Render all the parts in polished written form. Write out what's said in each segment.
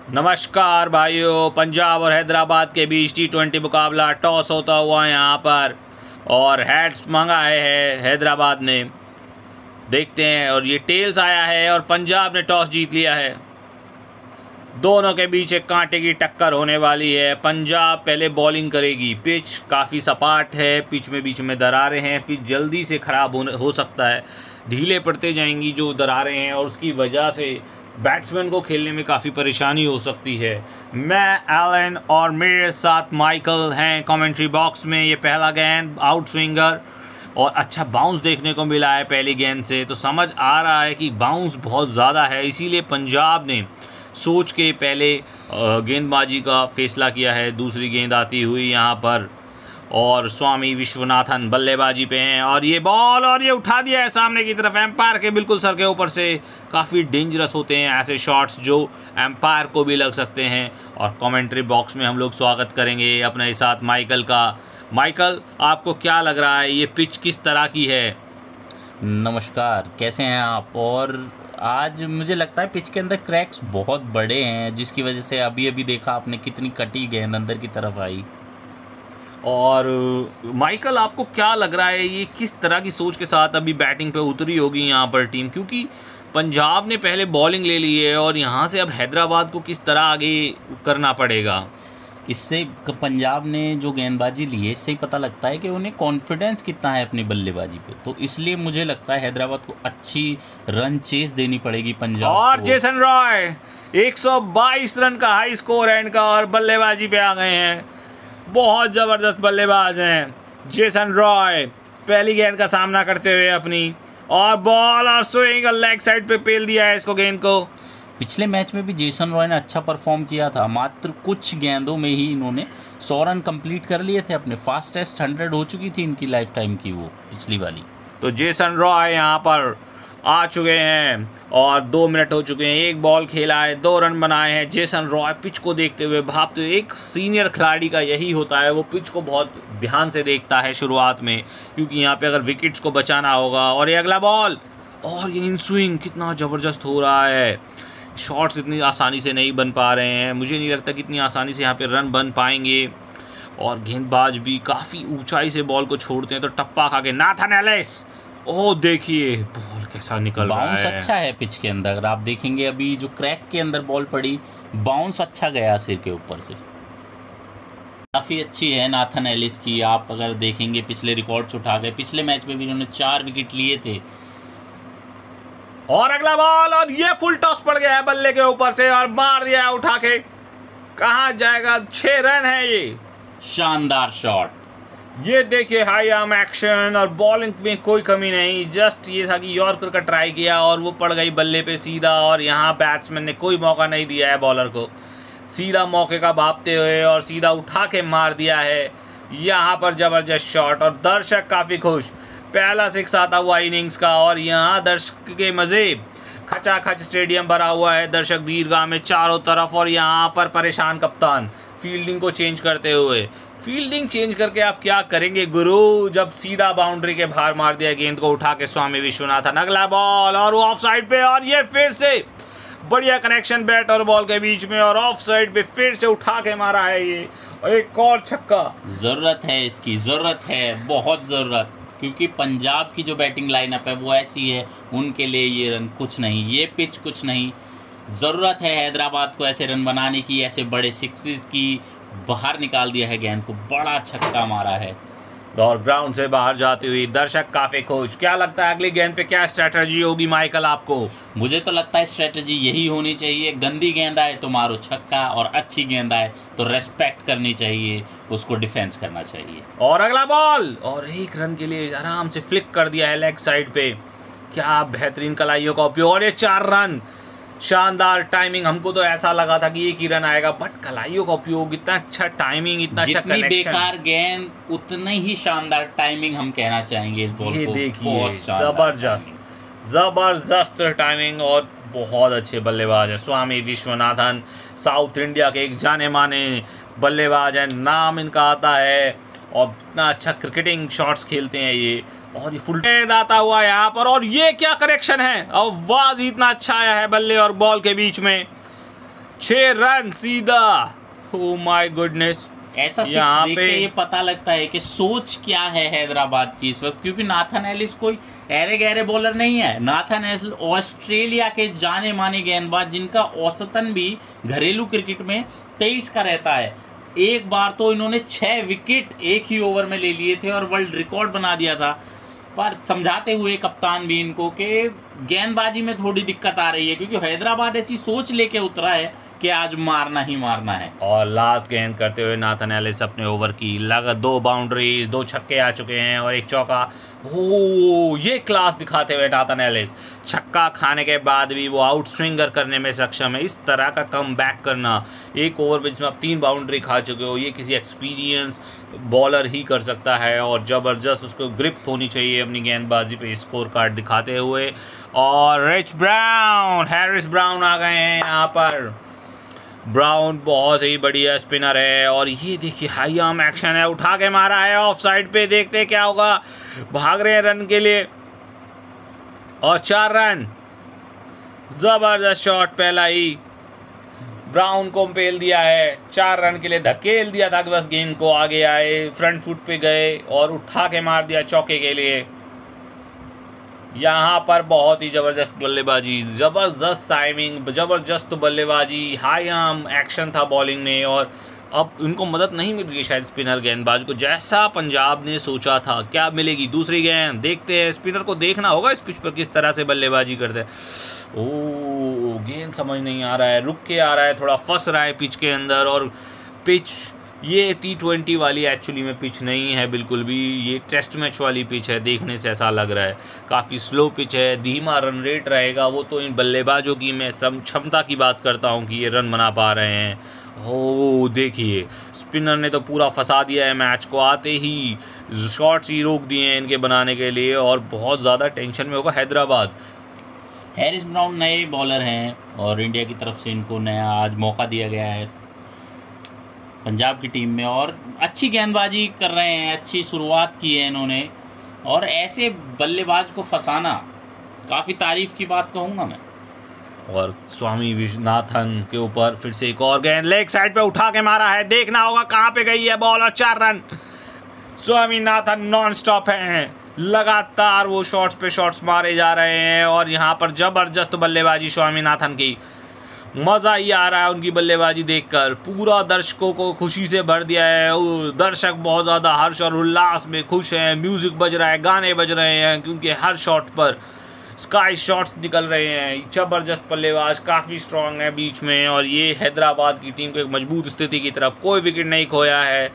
नमस्कार भाइयों। पंजाब और हैदराबाद के बीच T20 मुकाबला टॉस होता हुआ यहाँ पर और हेड्स मांगा है हैदराबाद ने। देखते हैं, और ये टेल्स आया है और पंजाब ने टॉस जीत लिया है। दोनों के बीच एक कांटे की टक्कर होने वाली है। पंजाब पहले बॉलिंग करेगी। पिच काफ़ी सपाट है, पिच में बीच में दरारें हैं, पिच जल्दी से ख़राब हो सकता है। ढीले पड़ते जाएंगी जो दरारें हैं, और उसकी वजह से बैट्समैन को खेलने में काफ़ी परेशानी हो सकती है। मैं एलन और मेरे साथ माइकल हैं कमेंट्री बॉक्स में। ये पहला गेंद आउट स्विंगर और अच्छा बाउंस देखने को मिला है पहली गेंद से, तो समझ आ रहा है कि बाउंस बहुत ज़्यादा है, इसीलिए पंजाब ने सोच के पहले गेंदबाजी का फैसला किया है। दूसरी गेंद आती हुई यहाँ पर, और स्वामी विश्वनाथन बल्लेबाजी पे हैं, और ये बॉल और ये उठा दिया है सामने की तरफ एम्पायर के बिल्कुल सर के ऊपर से। काफ़ी डेंजरस होते हैं ऐसे शॉट्स जो एम्पायर को भी लग सकते हैं। और कमेंट्री बॉक्स में हम लोग स्वागत करेंगे अपने साथ माइकल का। माइकल, आपको क्या लग रहा है, ये पिच किस तरह की है? नमस्कार, कैसे हैं आप? और आज मुझे लगता है पिच के अंदर क्रैक्स बहुत बड़े हैं, जिसकी वजह से अभी अभी देखा आपने कितनी कटी गेंद अंदर की तरफ आई। और माइकल, आपको क्या लग रहा है, ये किस तरह की सोच के साथ अभी बैटिंग पे उतरी होगी यहाँ पर टीम? क्योंकि पंजाब ने पहले बॉलिंग ले ली है और यहाँ से अब हैदराबाद को किस तरह आगे करना पड़ेगा? इससे पंजाब ने जो गेंदबाजी ली है, इससे ही पता लगता है कि उन्हें कॉन्फिडेंस कितना है अपनी बल्लेबाजी पे। तो इसलिए मुझे लगता है हैदराबाद को अच्छी रन चेस देनी पड़ेगी पंजाब और को। जेसन रॉय 122 रन का हाई स्कोर है इनका, और बल्लेबाजी पे आ गए हैं। बहुत ज़बरदस्त बल्लेबाज हैं जेसन रॉय। पहली गेंद का सामना करते हुए अपनी, और बॉल और स्विंग लेग साइड पे पेल दिया है इसको, गेंद को। पिछले मैच में भी जेसन रॉय ने अच्छा परफॉर्म किया था। मात्र कुछ गेंदों में ही इन्होंने 100 रन कंप्लीट कर लिए थे अपने। फास्टेस्ट 100 हो चुकी थी इनकी लाइफ टाइम की वो पिछली वाली। तो जेसन रॉय यहाँ पर आ चुके हैं और 2 मिनट हो चुके हैं। एक बॉल खेला है, 2 रन बनाए हैं। जेसन रॉय पिच को देखते हुए भागते हुए, एक सीनियर खिलाड़ी का यही होता है, वो पिच को बहुत ध्यान से देखता है शुरुआत में, क्योंकि यहाँ पे अगर विकेट्स को बचाना होगा। और ये अगला बॉल, और ये इन स्विंग कितना ज़बरदस्त हो रहा है। शॉट्स इतनी आसानी से नहीं बन पा रहे हैं, मुझे नहीं लगता कितनी आसानी से यहाँ पे रन बन पाएंगे। और गेंदबाज भी काफ़ी ऊंचाई से बॉल को छोड़ते हैं, तो टप्पा खा के नाथन एलिस, ओह देखिए बॉल कैसा निकल रहा है। बाउंस अच्छा है पिच के अंदर, अगर आप देखेंगे अभी जो क्रैक के अंदर बॉल पड़ी, बाउंस अच्छा गया सिर के ऊपर से। काफ़ी अच्छी है नाथन एलिस की। आप अगर देखेंगे पिछले रिकॉर्ड्स उठा गए, पिछले मैच में भी उन्होंने 4 विकेट लिए थे। और अगला बॉल, और ये फुल टॉस पड़ गया है बल्ले के ऊपर से, और मार दिया है उठा के। कहाँ जाएगा? 6 रन है ये। शानदार शॉट। ये देखिए हाई आर्म एक्शन, और बॉलिंग में कोई कमी नहीं। जस्ट ये था कि यॉर्कर का ट्राई किया और वो पड़ गई बल्ले पे सीधा, और यहाँ बैट्समैन ने कोई मौका नहीं दिया है बॉलर को। सीधा मौके का भापते हुए और सीधा उठा के मार दिया है यहाँ पर। जबरदस्त शॉट, और दर्शक काफ़ी खुश। पहला 6 आता हुआ इनिंग्स का, और यहाँ दर्शक के मज़े। खचाखच स्टेडियम भरा हुआ है दर्शक दीर्घा में चारों तरफ, और यहाँ पर परेशान कप्तान फील्डिंग को चेंज करते हुए। फील्डिंग चेंज करके आप क्या करेंगे गुरु, जब सीधा बाउंड्री के बाहर मार दिया गेंद को उठा के स्वामी विश्वनाथन। अगला बॉल, और वो ऑफ साइड पे, और ये फिर से बढ़िया कनेक्शन बैट और बॉल के बीच में, और ऑफ साइड पे फिर से उठा के मारा है ये, और एक और छक्का। ज़रूरत है इसकी, ज़रूरत है, बहुत ज़रूरत, क्योंकि पंजाब की जो बैटिंग लाइनअप है वो ऐसी है, उनके लिए ये रन कुछ नहीं, ये पिच कुछ नहीं। ज़रूरत है हैदराबाद को ऐसे रन बनाने की, ऐसे बड़े सिक्सेस की। बाहर निकाल दिया है गेंद को, बड़ा छक्का मारा है, और ग्राउंड से बाहर जाती हुई दर्शक काफी खुश। क्या लगता है अगली गेंद पे क्या स्ट्रेटजी होगी माइकल आपको? मुझे तो लगता है स्ट्रेटजी यही होनी चाहिए, गंदी गेंद आए तो मारो छक्का, और अच्छी गेंद आए तो रेस्पेक्ट करनी चाहिए, उसको डिफेंस करना चाहिए। और अगला बॉल, और 1 रन के लिए आराम से फ्लिक कर दिया है लेग साइड पे। क्या बेहतरीन कलाइयों का उपयोग, और ये 4 रन। शानदार टाइमिंग। हमको तो ऐसा लगा था कि 1 ही रन आएगा, बट कलाइयों का उपयोग, इतना अच्छा टाइमिंग, इतना अच्छा जितनी कनेक्शन। बेकार गेंद उतनी ही शानदार टाइमिंग हम कहना चाहेंगे इस बॉल ये को। देखिए जबरदस्त जबरदस्त टाइमिंग, और बहुत अच्छे बल्लेबाज है स्वामी विश्वनाथन। साउथ इंडिया के एक जाने माने बल्लेबाज है, नाम इनका आता है, और इतना अच्छा क्रिकेटिंग शॉट्स खेलते हैं ये। और ये फुल आता हुआ यहाँ पर, और ये क्या करेक्शन है, आवाज इतना अच्छा आया है बल्ले और बॉल के बीच में। 6 रन सीधा। Oh my goodness. ऐसा सिक्स देख के ये पता लगता है कि सोच क्या है हैदराबाद की इस वक्त, क्योंकि नाथन एलिस कोई ऐरे गहरे बॉलर नहीं है। नाथन एलिस ऑस्ट्रेलिया के जाने माने गेंदबाज, जिनका औसतन भी घरेलू क्रिकेट में 23 का रहता है। एक बार तो इन्होंने 6 विकेट एक ही ओवर में ले लिए थे और वर्ल्ड रिकॉर्ड बना दिया था। पर समझाते हुए कप्तान भी इनको कि गेंदबाजी में थोड़ी दिक्कत आ रही है, क्योंकि हैदराबाद ऐसी सोच लेके उतरा है कि आज मारना ही मारना है। और लास्ट गेंद करते हुए नाथन एलिस अपने ओवर की लगा 2 बाउंड्रीज, 2 छक्के आ चुके हैं और 1 चौका। ओ ये क्लास दिखाते हुए नाथन एलिस छक्का खाने के बाद भी वो आउट स्विंगर करने में सक्षम है। इस तरह का कम बैक करना एक ओवर में जिसमें आप 3 बाउंड्री खा चुके हो, ये किसी एक्सपीरियंस बॉलर ही कर सकता है। और ज़बरदस्त उसको ग्रिप होनी चाहिए अपनी गेंदबाजी पे स्कोर कार्ड दिखाते हुए। और हैरिस ब्राउन आ गए हैं यहाँ पर। ब्राउन बहुत ही बढ़िया स्पिनर है और ये देखिए हाई आर्म एक्शन है, उठा के मारा है ऑफ साइड पे। देखते हैं क्या होगा, भाग रहे हैं रन के लिए और 4 रन। जबरदस्त शॉट, पहला ही ब्राउन को पेल दिया है। 4 रन के लिए धकेल दिया था कि बस गेंद को आगे आए, फ्रंट फुट पे गए और उठा के मार दिया चौके के लिए। यहाँ पर बहुत ही ज़बरदस्त बल्लेबाजी, ज़बरदस्त टाइमिंग, ज़बरदस्त बल्लेबाजी, हाई आर्म एक्शन था बॉलिंग में। और अब उनको मदद नहीं मिल रही है शायद स्पिनर गेंदबाज को, जैसा पंजाब ने सोचा था। क्या मिलेगी दूसरी गेंद, देखते हैं। स्पिनर को देखना होगा इस पिच पर किस तरह से बल्लेबाजी करते हैं। ओ गेंद समझ नहीं आ रहा है, रुक के आ रहा है, थोड़ा फंस रहा है पिच के अंदर। और पिच ये T20 वाली एक्चुअली में पिच नहीं है बिल्कुल भी, ये टेस्ट मैच वाली पिच है। देखने से ऐसा लग रहा है काफ़ी स्लो पिच है, धीमा रन रेट रहेगा। वो तो इन बल्लेबाजों की मैं क्षमता की बात करता हूँ कि ये रन बना पा रहे हैं। हो देखिए स्पिनर ने तो पूरा फंसा दिया है मैच को, आते ही शॉट्स ही रोक दिए हैं इनके बनाने के लिए। और बहुत ज़्यादा टेंशन में होगा हैदराबाद। हैरिस ब्राउन नए बॉलर हैं और इंडिया की तरफ से इनको नया आज मौका दिया गया है पंजाब की टीम में, और अच्छी गेंदबाजी कर रहे हैं, अच्छी शुरुआत की है इन्होंने। और ऐसे बल्लेबाज को फंसाना काफ़ी तारीफ की बात कहूँगा मैं। और स्वामी विश्वनाथन के ऊपर फिर से एक और गेंद लेग साइड पे उठा के मारा है, देखना होगा कहाँ पे गई है बॉल। और 4 रन। स्वामीनाथन नॉन स्टॉप हैं, लगातार वो शॉट्स पे शॉट्स मारे जा रहे हैं। और यहाँ पर जबरदस्त बल्लेबाजी स्वामीनाथन की, मज़ा ही आ रहा है उनकी बल्लेबाजी देखकर। पूरा दर्शकों को खुशी से भर दिया है, दर्शक बहुत ज़्यादा हर्ष और उल्लास में खुश हैं। म्यूज़िक बज रहा है, गाने बज रहे हैं, क्योंकि हर शॉट पर स्काई शॉट्स निकल रहे हैं। जबरदस्त बल्लेबाज, काफ़ी स्ट्रांग है बीच में। और ये हैदराबाद की टीम को एक मजबूत स्थिति की तरफ, कोई विकेट नहीं खोया है।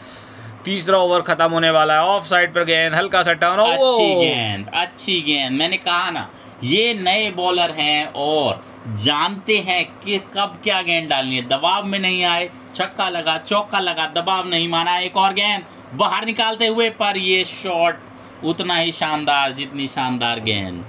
तीसरा ओवर खत्म होने वाला है। ऑफ साइड पर गेंद, हल्का सा टर्न। अच्छी गेंद। मैंने कहा ना ये नए बॉलर हैं और जानते हैं कि कब क्या गेंद डालनी है। दबाव में नहीं आए, छक्का लगा, चौका लगा, दबाव नहीं माना। एक और गेंद बाहर निकालते हुए, पर ये शॉट उतना ही शानदार जितनी शानदार गेंद।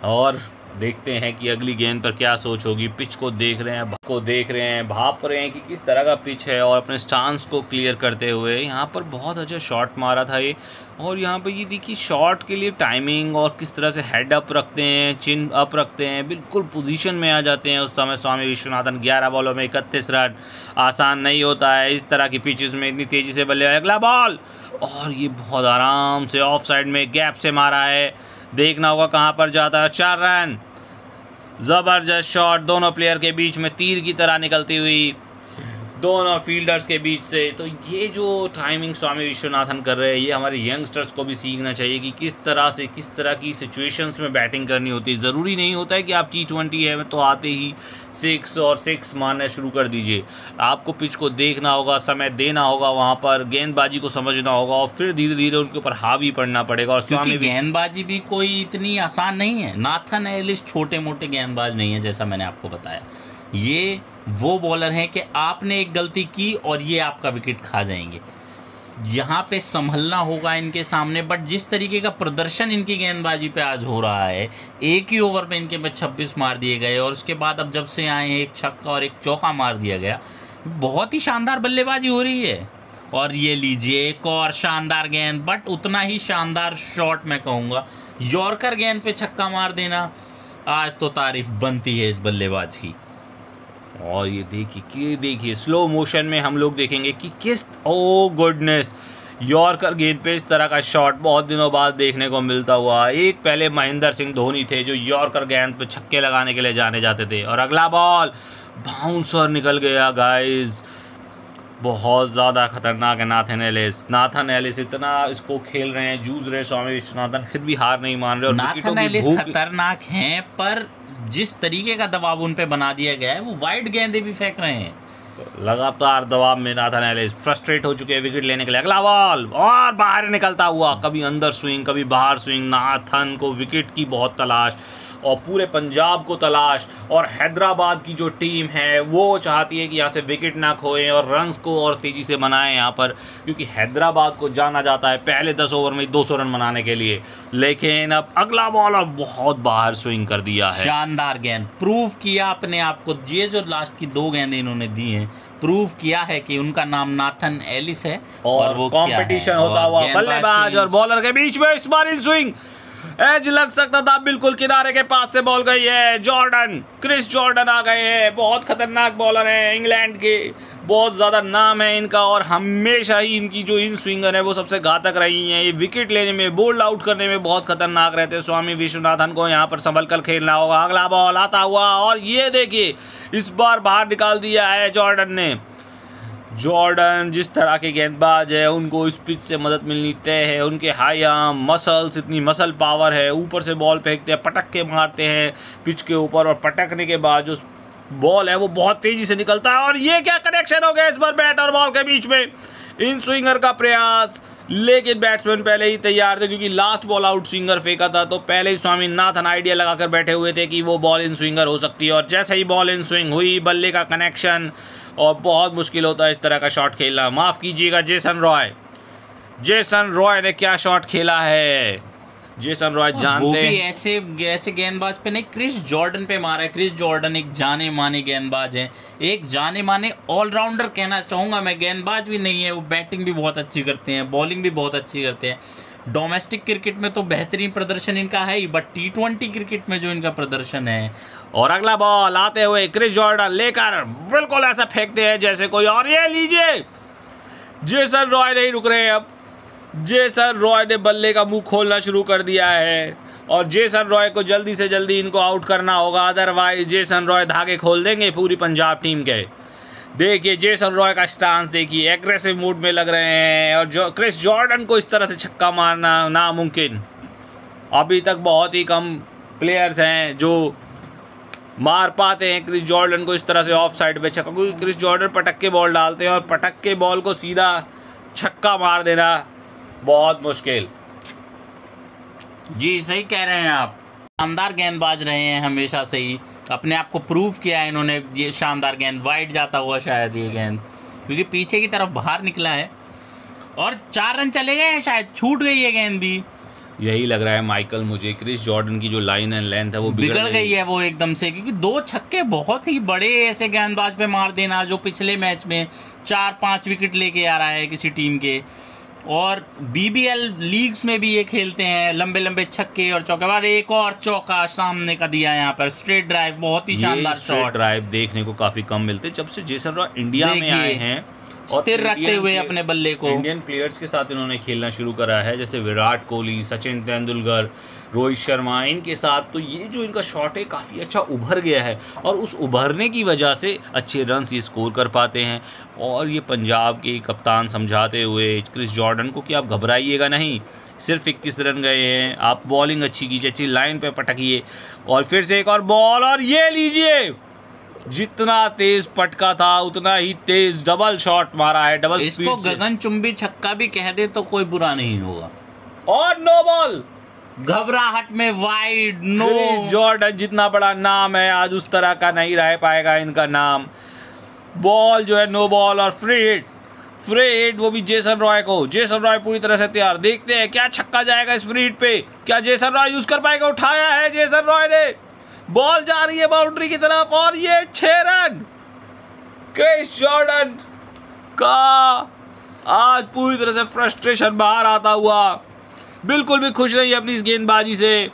और देखते हैं कि अगली गेंद पर क्या सोच होगी। पिच को देख रहे हैं, भाप रहे हैं कि किस तरह का पिच है। और अपने स्टांस को क्लियर करते हुए यहाँ पर बहुत अच्छा शॉट मारा था ये। और यहाँ पर ये देखिए शॉट के लिए टाइमिंग और किस तरह से हेड अप रखते हैं, चिन अप रखते हैं, बिल्कुल पोजीशन में आ जाते हैं उस समय स्वामी विश्वनाथन। 11 बॉलों में 31 रन आसान नहीं होता है इस तरह की पिचेस में इतनी तेज़ी से बल्ले। अगला बॉल, और ये बहुत आराम से ऑफ साइड में गैप से मारा है, देखना होगा कहाँ पर जाता है। 4 रन। ज़बरदस्त शॉट, दोनों प्लेयर के बीच में तीर की तरह निकलती हुई, दोनों फील्डर्स के बीच से। तो ये जो टाइमिंग स्वामी विश्वनाथन कर रहे हैं, ये हमारे यंगस्टर्स को भी सीखना चाहिए कि किस तरह की सिचुएशंस में बैटिंग करनी होती है। ज़रूरी नहीं होता है कि आप T20 है तो आते ही 6 मारना शुरू कर दीजिए। आपको पिच को देखना होगा, समय देना होगा, वहाँ पर गेंदबाजी को समझना होगा और फिर धीरे धीरे उनके ऊपर हावी पड़ना पड़ेगा। और क्योंकि गेंदबाजी भी कोई इतनी आसान नहीं है। नाथन एलिस छोटे मोटे गेंदबाज नहीं है, जैसा मैंने आपको बताया। ये वो बॉलर हैं कि आपने एक गलती की और ये आपका विकेट खा जाएंगे। यहाँ पे संभलना होगा इनके सामने। बट जिस तरीके का प्रदर्शन इनकी गेंदबाजी पे आज हो रहा है, एक ही ओवर पे इनके में 26 मार दिए गए और उसके बाद अब जब से आए एक छक्का और एक चौका मार दिया गया। बहुत ही शानदार बल्लेबाजी हो रही है। और ये लीजिए एक और शानदार गेंद, बट उतना ही शानदार शॉट मैं कहूँगा। यॉर्कर गेंद पे छक्का मार देना, आज तो तारीफ बनती है इस बल्लेबाज की। और ये देखिए स्लो मोशन में हम लोग देखेंगे कि किस, ओ गुडनेस, यॉर्कर गेंद पे इस तरह का शॉट बहुत दिनों बाद देखने को मिलता हुआ। एक पहले महेंद्र सिंह धोनी थे जो यॉर्कर गेंद पे छक्के लगाने के लिए जाने जाते थे, और अगला बॉल बाउंसर निकल गया गाइस, बहुत ज़्यादा खतरनाक है। नाथन एलिस इतना इसको खेल रहे हैं, जूझ रहे स्वामी विश्वनाथन, फिर भी हार नहीं मान रहे। और नाथन एलिस खतरनाक हैं, पर जिस तरीके का दबाव उन पे बना दिया गया है वो वाइड गेंदें भी फेंक रहे हैं। लगातार दबाव में नाथन एलिस फ्रस्ट्रेट हो चुके हैं विकेट लेने के लिए। अगला बॉल और बाहर निकलता हुआ, कभी अंदर स्विंग कभी बाहर स्विंग। नाथन को विकेट की बहुत तलाश और पूरे पंजाब को तलाश, और हैदराबाद की जो टीम है वो चाहती है कि यहाँ से विकेट ना खोएं और रन्स को और तेज़ी से बनाएं यहाँ पर, क्योंकि हैदराबाद को जाना जाता है पहले 10 ओवर में 200 रन बनाने के लिए। लेकिन अब अगला बॉल अब बहुत बाहर स्विंग कर दिया है। शानदार गेंद, प्रूव किया अपने आप को। ये जो लास्ट की 2 गेंदें इन्होंने दी हैं, प्रूव किया है कि उनका नाम नाथन एलिस है और वो कंपटीशन होता हुआ बल्लेबाज और बॉलर के बीच में इस बार इन स्विंग एज लग सकता था, बिल्कुल किनारे के पास से बॉल गई है। क्रिस जॉर्डन आ गए हैं, बहुत खतरनाक बॉलर हैं, इंग्लैंड के बहुत ज़्यादा नाम है इनका, और हमेशा ही इनकी जो इन स्विंगर है वो सबसे घातक रही हैं। ये विकेट लेने में, बोल्ड आउट करने में बहुत खतरनाक रहते हैं। स्वामी विश्वनाथन को यहाँ पर संभल कर खेलना होगा। अगला बॉल आता हुआ, और ये देखिए इस बार बाहर निकाल दिया है जॉर्डन ने। जॉर्डन जिस तरह के गेंदबाज है उनको इस पिच से मदद मिलनी तय है। उनके हाई आर्म मसल्स, इतनी मसल पावर है, ऊपर से बॉल फेंकते हैं, पटक के मारते हैं पिच के ऊपर, और पटकने के बाद जो बॉल है वो बहुत तेजी से निकलता है। और ये क्या कनेक्शन हो गया इस बार बैट और बॉल के बीच में, इन स्विंगर का प्रयास, लेकिन बैट्समैन पहले ही तैयार थे, क्योंकि लास्ट बॉल आउट स्विंगर फेंका था तो पहले ही स्वामीनाथन आइडिया लगाकर बैठे हुए थे कि वो बॉल इन स्विंगर हो सकती है। और जैसे ही बॉल इन स्विंग हुई, बल्ले का कनेक्शन, और बहुत मुश्किल होता है इस तरह का शॉट खेलना। माफ़ कीजिएगा जेसन रॉय ने क्या शॉट खेला है। जेसन रॉय जानते हैं, वो भी ऐसे गेंदबाज पे नहीं, क्रिस जॉर्डन पे मारा है। क्रिस जॉर्डन एक जाने माने गेंदबाज है, एक जाने माने ऑलराउंडर कहना चाहूँगा मैं, गेंदबाज भी नहीं है। वो बैटिंग भी बहुत अच्छी करते हैं, बॉलिंग भी बहुत अच्छी करते हैं। डोमेस्टिक क्रिकेट में तो बेहतरीन प्रदर्शन इनका है ही, बट T20 क्रिकेट में जो इनका प्रदर्शन है। और अगला बॉल आते हुए क्रिस जॉर्डन लेकर बिल्कुल ऐसा फेंकते हैं जैसे कोई, और ये लीजिए जेसन रॉय नहीं रुक रहे हैं। अब जेसन रॉय ने बल्ले का मुंह खोलना शुरू कर दिया है, और जेसन रॉय को जल्दी से जल्दी इनको आउट करना होगा, अदरवाइज जेसन रॉय धागे खोल देंगे पूरी पंजाब टीम के। देखिए जेसन रॉय का स्टांस देखिए, एग्रेसिव मूड में लग रहे हैं, और क्रिस जॉर्डन को इस तरह से छक्का मारना नामुमकिन। अभी तक बहुत ही कम प्लेयर्स हैं जो मार पाते हैं क्रिस जॉर्डन को इस तरह से ऑफ साइड पे छक्का, क्योंकि क्रिस जॉर्डन पटक के बॉल डालते हैं, और पटक के बॉल को सीधा छक्का मार देना बहुत मुश्किल। जी सही कह रहे हैं आप, शानदार गेंदबाज रहे हैं हमेशा से ही, अपने आप को प्रूव किया है इन्होंने। ये शानदार गेंद वाइड जाता हुआ शायद ये गेंद, क्योंकि पीछे की तरफ बाहर निकला है, और 4 रन चले गए हैं, शायद छूट गई है गेंद भी, यही लग रहा है माइकल मुझे। क्रिस जॉर्डन की जो लाइन एंड लेंथ है वो बिगड़ गई है वो एकदम से, क्योंकि 2 छक्के बहुत ही बड़े ऐसे गेंदबाज पे मार देना जो पिछले मैच में 4-5 विकेट लेके आ रहा है किसी टीम के, और BBL लीग्स में भी ये खेलते हैं, लंबे लंबे छक्के और चौके। बाद एक और चौका सामने का दिया यहाँ पर, स्ट्रेट ड्राइव, बहुत ही शानदार शॉट। ड्राइव देखने को काफी कम मिलते जब से जेसन रॉय इंडिया में आए हैं, स्थिर रखते हुए अपने बल्ले को। इंडियन प्लेयर्स के साथ इन्होंने खेलना शुरू करा है, जैसे विराट कोहली, सचिन तेंदुलकर, रोहित शर्मा, इनके साथ। तो ये जो इनका शॉट है काफ़ी अच्छा उभर गया है, और उस उभरने की वजह से अच्छे रन्स ये स्कोर कर पाते हैं। और ये पंजाब के कप्तान समझाते हुए क्रिस जॉर्डन को कि आप घबराइएगा नहीं, सिर्फ 21 रन गए हैं, आप बॉलिंग अच्छी कीजिए, अच्छी लाइन पे पटकिए। और फिर से एक और बॉल, और ये लीजिए, जितना तेज पटका था उतना ही तेज डबल शॉट मारा है, डबल स्पीड से। इसको गगनचुंबी छक्का भी कह दे तो कोई बुरा नहीं होगा। और नो बॉल, घबराहट में वाइड, नो। जॉर्डन जितना बड़ा नाम है आज उस तरह का नहीं रह पाएगा इनका नाम। बॉल जो है नो बॉल, और फ्री हिट वो भी जेसन रॉय को। जेसन रॉय पूरी तरह से तैयार, देखते हैं क्या छक्का जाएगा इस फ्री हिट पे, क्या जेसन रॉय यूज कर पाएगा। उठाया है जेसन रॉय ने, बॉल जा रही है बाउंड्री की तरफ, और ये 6 रन। क्रिस जॉर्डन का आज पूरी तरह से फ्रस्ट्रेशन बाहर आता हुआ, बिल्कुल भी खुश नहीं अपनी इस गेंदबाजी से।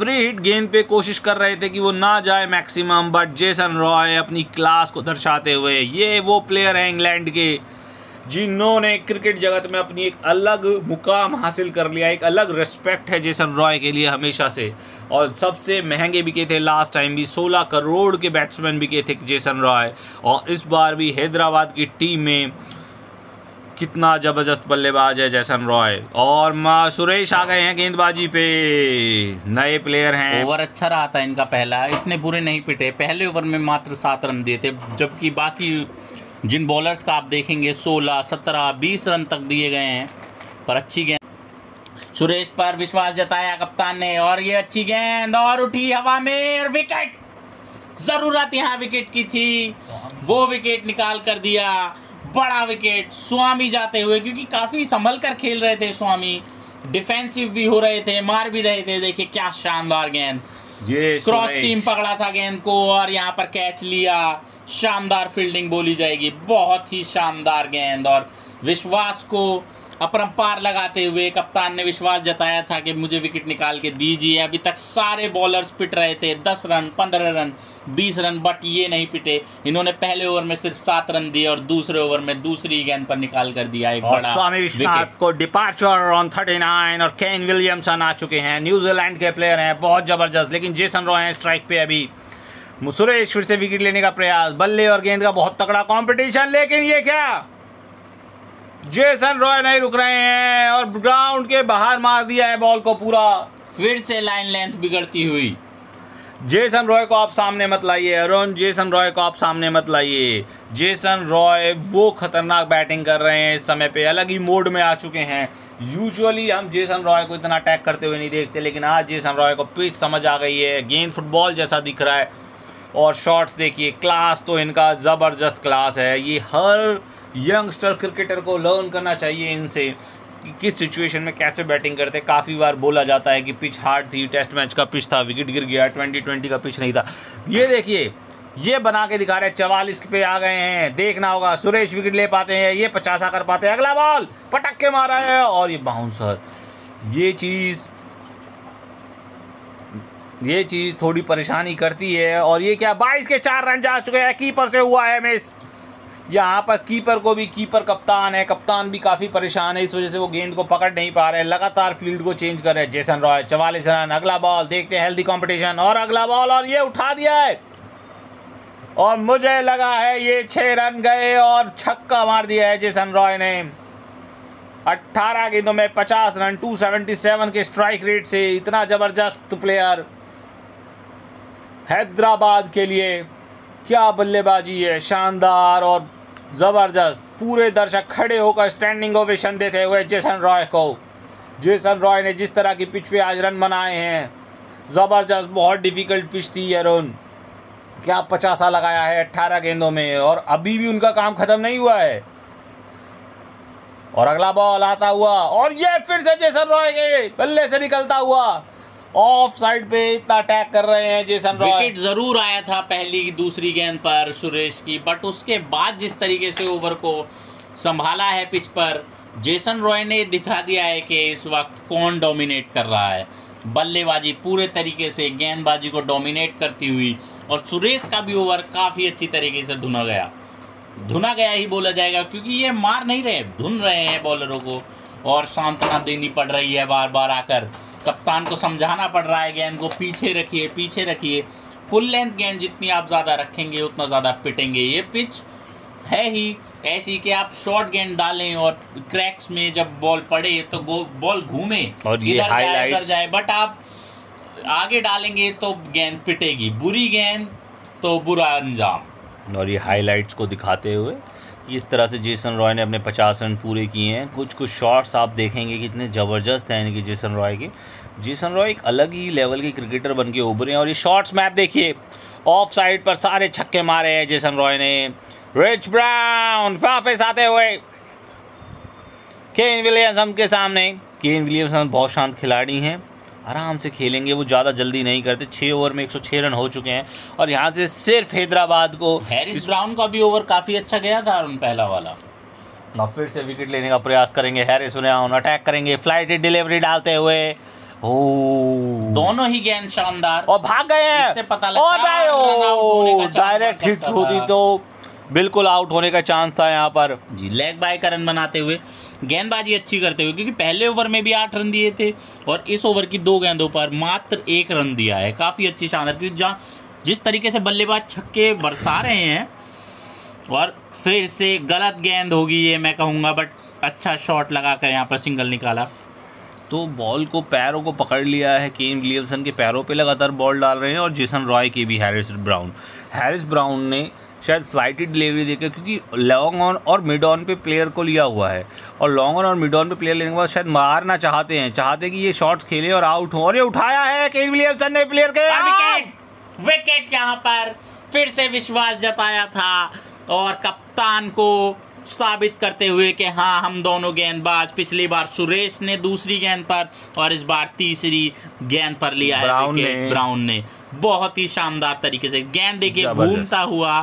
फ्री हिट गेंद पे कोशिश कर रहे थे कि वो ना जाए मैक्सिमम, बट जेसन रॉय अपनी क्लास को दर्शाते हुए, ये वो प्लेयर हैं इंग्लैंड के जिन्होंने क्रिकेट जगत में अपनी एक अलग मुकाम हासिल कर लिया, एक अलग रिस्पेक्ट है जेसन रॉय के लिए हमेशा से। और सबसे महंगे बिके थे लास्ट टाइम भी, 16 करोड़ के बैट्समैन बिके थे जेसन रॉय। और इस बार भी हैदराबाद की टीम में कितना जबरदस्त बल्लेबाज है जेसन रॉय। और सुरेश आ गए हैं गेंदबाजी पे, नए प्लेयर हैं। ओवर अच्छा रहा था इनका पहला, इतने बुरे नहीं पिटे, पहले ओवर में मात्र 7 रन दिए थे, जबकि बाकी जिन बॉलर्स का आप देखेंगे 16, 17, 20 रन तक दिए गए हैं। पर अच्छी गेंद, सुरेश पर विश्वास जताया कप्तान ने, और ये अच्छी गेंद और उठी हवा में और विकेट। जरूरत यहाँ विकेट की थी, वो विकेट निकाल कर दिया, बड़ा विकेट। स्वामी जाते हुए, क्योंकि काफी संभल कर खेल रहे थे स्वामी, डिफेंसिव भी हो रहे थे, मार भी रहे थे। देखिए क्या शानदार गेंद, ये क्रॉस सीम पकड़ा था गेंद को और यहाँ पर कैच लिया। शानदार फील्डिंग बोली जाएगी, बहुत ही शानदार गेंद। और विश्वास को अपरंपार लगाते हुए कप्तान ने विश्वास जताया था कि मुझे विकेट निकाल के दीजिए। अभी तक सारे बॉलर्स पिट रहे थे 10 रन, 15 रन, 20 रन, बट ये नहीं पिटे। इन्होंने पहले ओवर में सिर्फ 7 रन दिए और दूसरे ओवर में दूसरी गेंद पर निकाल कर दिया एक बड़ा स्वामी विश्वनाथ को डिपार्चर ऑन 39। और केन विलियमसन आ चुके हैं, न्यूजीलैंड के प्लेयर हैं, बहुत जबरदस्त। लेकिन जेसन रॉय हैं स्ट्राइक पे अभी। सुरेश फिर से विकेट लेने का प्रयास, बल्ले और गेंद का बहुत तगड़ा कंपटीशन, लेकिन ये क्या, जेसन रॉय नहीं रुक रहे हैं और ग्राउंड के बाहर मार दिया है बॉल को पूरा। फिर से लाइन लेंथ बिगड़ती हुई। जेसन रॉय को आप सामने मत लाइए अरुण, जेसन रॉय को आप सामने मत लाइए। जेसन रॉय वो खतरनाक बैटिंग कर रहे हैं इस समय पे, अलग ही मोड में आ चुके हैं। यूजुअली हम जेसन रॉय को इतना अटैक करते हुए नहीं देखते, लेकिन आज जेसन रॉय को पिच समझ आ गई है, गेंद फुटबॉल जैसा दिख रहा है। और शॉट्स देखिए, क्लास तो इनका ज़बरदस्त क्लास है। ये हर यंगस्टर क्रिकेटर को लर्न करना चाहिए इनसे कि किस सिचुएशन में कैसे बैटिंग करते हैं। काफ़ी बार बोला जाता है कि पिच हार्ड थी, टेस्ट मैच का पिच था, विकेट गिर गया, 2020 का पिच नहीं था। ये देखिए, ये बना के दिखा रहे हैं, 44 पे आ गए हैं। देखना होगा सुरेश विकेट ले पाते हैं, ये 50 कर पाते हैं। अगला बॉल पटक के मारा है और ये बाउंसर। ये चीज़ थोड़ी परेशानी करती है। और ये क्या, 22 के 4 रन जा चुके हैं, कीपर से हुआ है मिस। यहाँ पर कीपर को भी, कीपर कप्तान है, कप्तान भी काफ़ी परेशान है, इस वजह से वो गेंद को पकड़ नहीं पा रहे हैं, लगातार फील्ड को चेंज कर रहे हैं जेसन रॉय। 44 रन, अगला बॉल देखते हैं, हेल्दी कंपटीशन, और अगला बॉल, और ये उठा दिया है। और मुझे लगा है ये 6 रन गए और छक्का मार दिया है जेसन रॉय ने। 18 गेंदों में 50 रन, 277 के स्ट्राइक रेट से। इतना ज़बरदस्त प्लेयर हैदराबाद के लिए, क्या बल्लेबाजी है, शानदार और ज़बरदस्त। पूरे दर्शक खड़े होकर स्टैंडिंग ओवेशन देते हुए जेसन रॉय को। जेसन रॉय ने जिस तरह की पिच पे आज रन बनाए हैं, ज़बरदस्त। बहुत डिफिकल्ट पिच थी अरुण, क्या 50 लगाया है 18 गेंदों में, और अभी भी उनका काम ख़त्म नहीं हुआ है। और अगला बॉल आता हुआ, और ये फिर से जेसन रॉय के बल्ले से निकलता हुआ ऑफ साइड पे इतना अटैक कर रहे हैं जेसन रॉय। विकेट जरूर आया था पहली दूसरी गेंद पर सुरेश की, बट उसके बाद जिस तरीके से ओवर को संभाला है पिच पर, जेसन रॉय ने दिखा दिया है कि इस वक्त कौन डोमिनेट कर रहा है। बल्लेबाजी पूरे तरीके से गेंदबाजी को डोमिनेट करती हुई, और सुरेश का भी ओवर काफ़ी अच्छी तरीके से धुना गया ही बोला जाएगा, क्योंकि ये मार नहीं रहे, धुन रहे हैं बॉलरों को, और सांत्वना देनी पड़ रही है बार बार आकर। कप्तान को समझाना पड़ रहा है गेंद को पीछे रखिए। फुल लेंथ गेंद जितनी आप ज़्यादा रखेंगे उतना ज़्यादा पिटेंगे। ये पिच है ही ऐसी कि आप शॉर्ट गेंद डालें और क्रैक्स में जब बॉल पड़े तो बॉल घूमे, और ये इधर जाए, बट आप आगे डालेंगे तो गेंद पिटेगी, बुरी गेंद तो बुरा अंजाम। और ये हाइलाइट्स को दिखाते हुए कि इस तरह से जेसन रॉय ने अपने 50 रन पूरे किए हैं। कुछ शॉट्स आप देखेंगे कितने ज़बरदस्त हैं इनके जेसन रॉय के। जेसन रॉय एक अलग ही लेवल के क्रिकेटर बन के उभरे हैं। और ये शॉट्स मैप देखिए, ऑफ साइड पर सारे छक्के मारे हैं जेसन रॉय ने। रिच ब्राउन वापस आते हुए केन विलियमसन के सामने। केन विलियमसन बहुत शांत खिलाड़ी हैं, आराम से खेलेंगे, वो ज़्यादा जल्दी नहीं करते। 6 ओवर में 106 रन हो चुके हैं, और यहाँ से सिर्फ हैदराबाद को। हैरिस ब्राउन का भी ओवर काफ़ी अच्छा गया था उन पहला वाला। और फिर से विकेट लेने का प्रयास करेंगे हैरिस ब्राउन, अटैक करेंगे, फ्लाइट डिलीवरी डालते हुए, ओ दोनों ही गेंद शानदार और भाग गए हैं। इससे पता लगता है डायरेक्ट हिट होती तो बिल्कुल आउट होने का चांस था यहाँ पर जी। लेग बाय का रन बनाते हुए, गेंदबाजी अच्छी करते हुए, क्योंकि पहले ओवर में भी 8 रन दिए थे और इस ओवर की 2 गेंदों पर मात्र 1 रन दिया है। काफ़ी अच्छी शानदार, क्योंकि जहाँ जिस तरीके से बल्लेबाज छक्के बरसा रहे हैं, और फिर से गलत गेंद होगी ये मैं कहूँगा, बट अच्छा शॉट लगा कर यहाँ पर सिंगल निकाला। तो बॉल को पैरों को पकड़ लिया है, केन विलियमसन के पैरों पे लगातार बॉल डाल रहे हैं और जेसन रॉय के भी हैरिस ब्राउन ने शायद फ्लाइटी डिलीवरी देकर, क्योंकि लॉन्ग ऑन और मिड ऑन पे प्लेयर को लिया हुआ है और लॉन्ग ऑन और मिड ऑन पे प्लेयर लेने के बाद शायद मारना चाहते कि ये शॉट्स खेले और आउट हो, और ये उठाया है केन विलियमसन ने प्लेयर के। विकेट यहाँ पर फिर से विश्वास जताया था और कप्तान को साबित करते हुए कि हाँ, हम दोनों गेंदबाज, पिछली बार सुरेश ने दूसरी गेंद पर और इस बार तीसरी गेंद पर लिया है ब्राउन ने बहुत ही शानदार तरीके से। गेंद देखिए घूमता हुआ,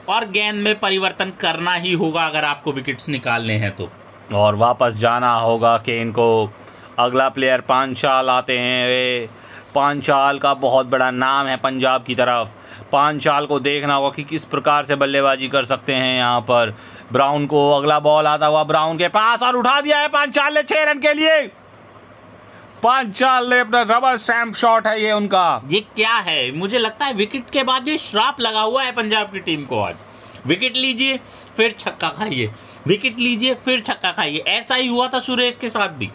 और गेंद में परिवर्तन करना ही होगा अगर आपको विकेट्स निकालने हैं तो, और वापस जाना होगा केन को। अगला प्लेयर पांचाल आते हैं। पांचाल का बहुत बड़ा नाम है पंजाब की तरफ। पांचाल को देखना होगा कि किस प्रकार से बल्लेबाजी कर सकते हैं यहाँ पर। ब्राउन को अगला बॉल आता हुआ ब्राउन के पास और उठा दिया है पांचाल ने 6 रन के लिए। पांचाल ने अपना रबर स्टैम्प शॉट है ये उनका। ये क्या है, मुझे लगता है विकेट के बाद ये श्राप लगा हुआ है पंजाब की टीम को। आज विकेट लीजिए फिर छक्का खाइए, विकेट लीजिए फिर छक्का खाइए। ऐसा ही हुआ था सुरेश के साथ भी।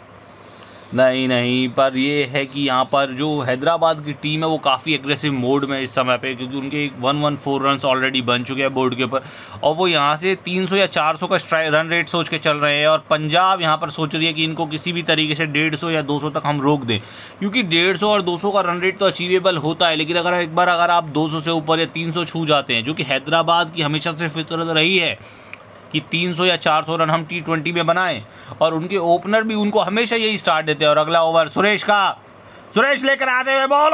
नहीं, पर ये है कि यहाँ पर जो हैदराबाद की टीम है वो काफ़ी एग्रेसिव मोड में इस समय पे, क्योंकि उनके 114 रन ऑलरेडी बन चुके हैं बोर्ड के ऊपर, और वो यहाँ से 300 या 400 का रन रेट सोच के चल रहे हैं। और पंजाब यहाँ पर सोच रही है कि इनको किसी भी तरीके से 150 या 200 तक हम रोक दें, क्योंकि 150 और 200 का रन रेट तो अचीवेबल होता है, लेकिन अगर एक बार अगर आप 200 से ऊपर या 300 छू जाते हैं, जो कि हैदराबाद की हमेशा से फितरत रही है कि 300 या 400 रन हम T20 में बनाएं, और उनके ओपनर भी उनको हमेशा यही स्टार्ट देते हैं। और अगला ओवर सुरेश लेकर आते हुए बॉल,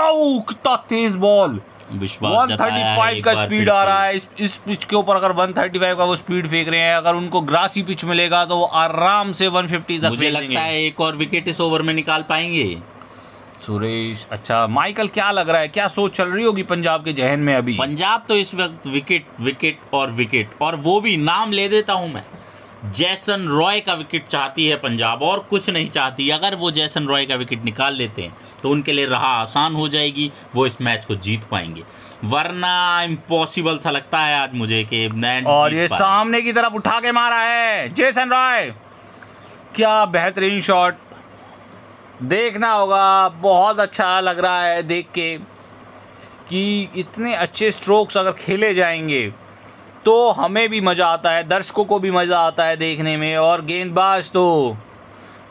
कितना तेज बॉल, 135 का स्पीड आ रहा है इस पिच के ऊपर। अगर 135 का वो स्पीड फेंक रहे हैं, अगर उनको ग्रासी पिच मिलेगा तो वो आराम से 150 तक। मुझे लगता है एक और विकेट इस ओवर में निकाल पाएंगे सुरेश। अच्छा माइकल, क्या लग रहा है, क्या सोच चल रही होगी पंजाब के जहन में अभी? पंजाब तो इस वक्त विकेट, और वो भी नाम ले देता हूं मैं, जेसन रॉय का विकेट चाहती है पंजाब, और कुछ नहीं चाहती। अगर वो जेसन रॉय का विकेट निकाल लेते हैं तो उनके लिए राह आसान हो जाएगी, वो इस मैच को जीत पाएंगे, वरना इम्पॉसिबल सा लगता है आज मुझे कि और ये सामने की तरफ उठा के मारा है जेसन रॉय, क्या बेहतरीन शॉट। देखना होगा, बहुत अच्छा लग रहा है देख के कि इतने अच्छे स्ट्रोक्स अगर खेले जाएंगे तो हमें भी मज़ा आता है, दर्शकों को भी मज़ा आता है देखने में। और गेंदबाज तो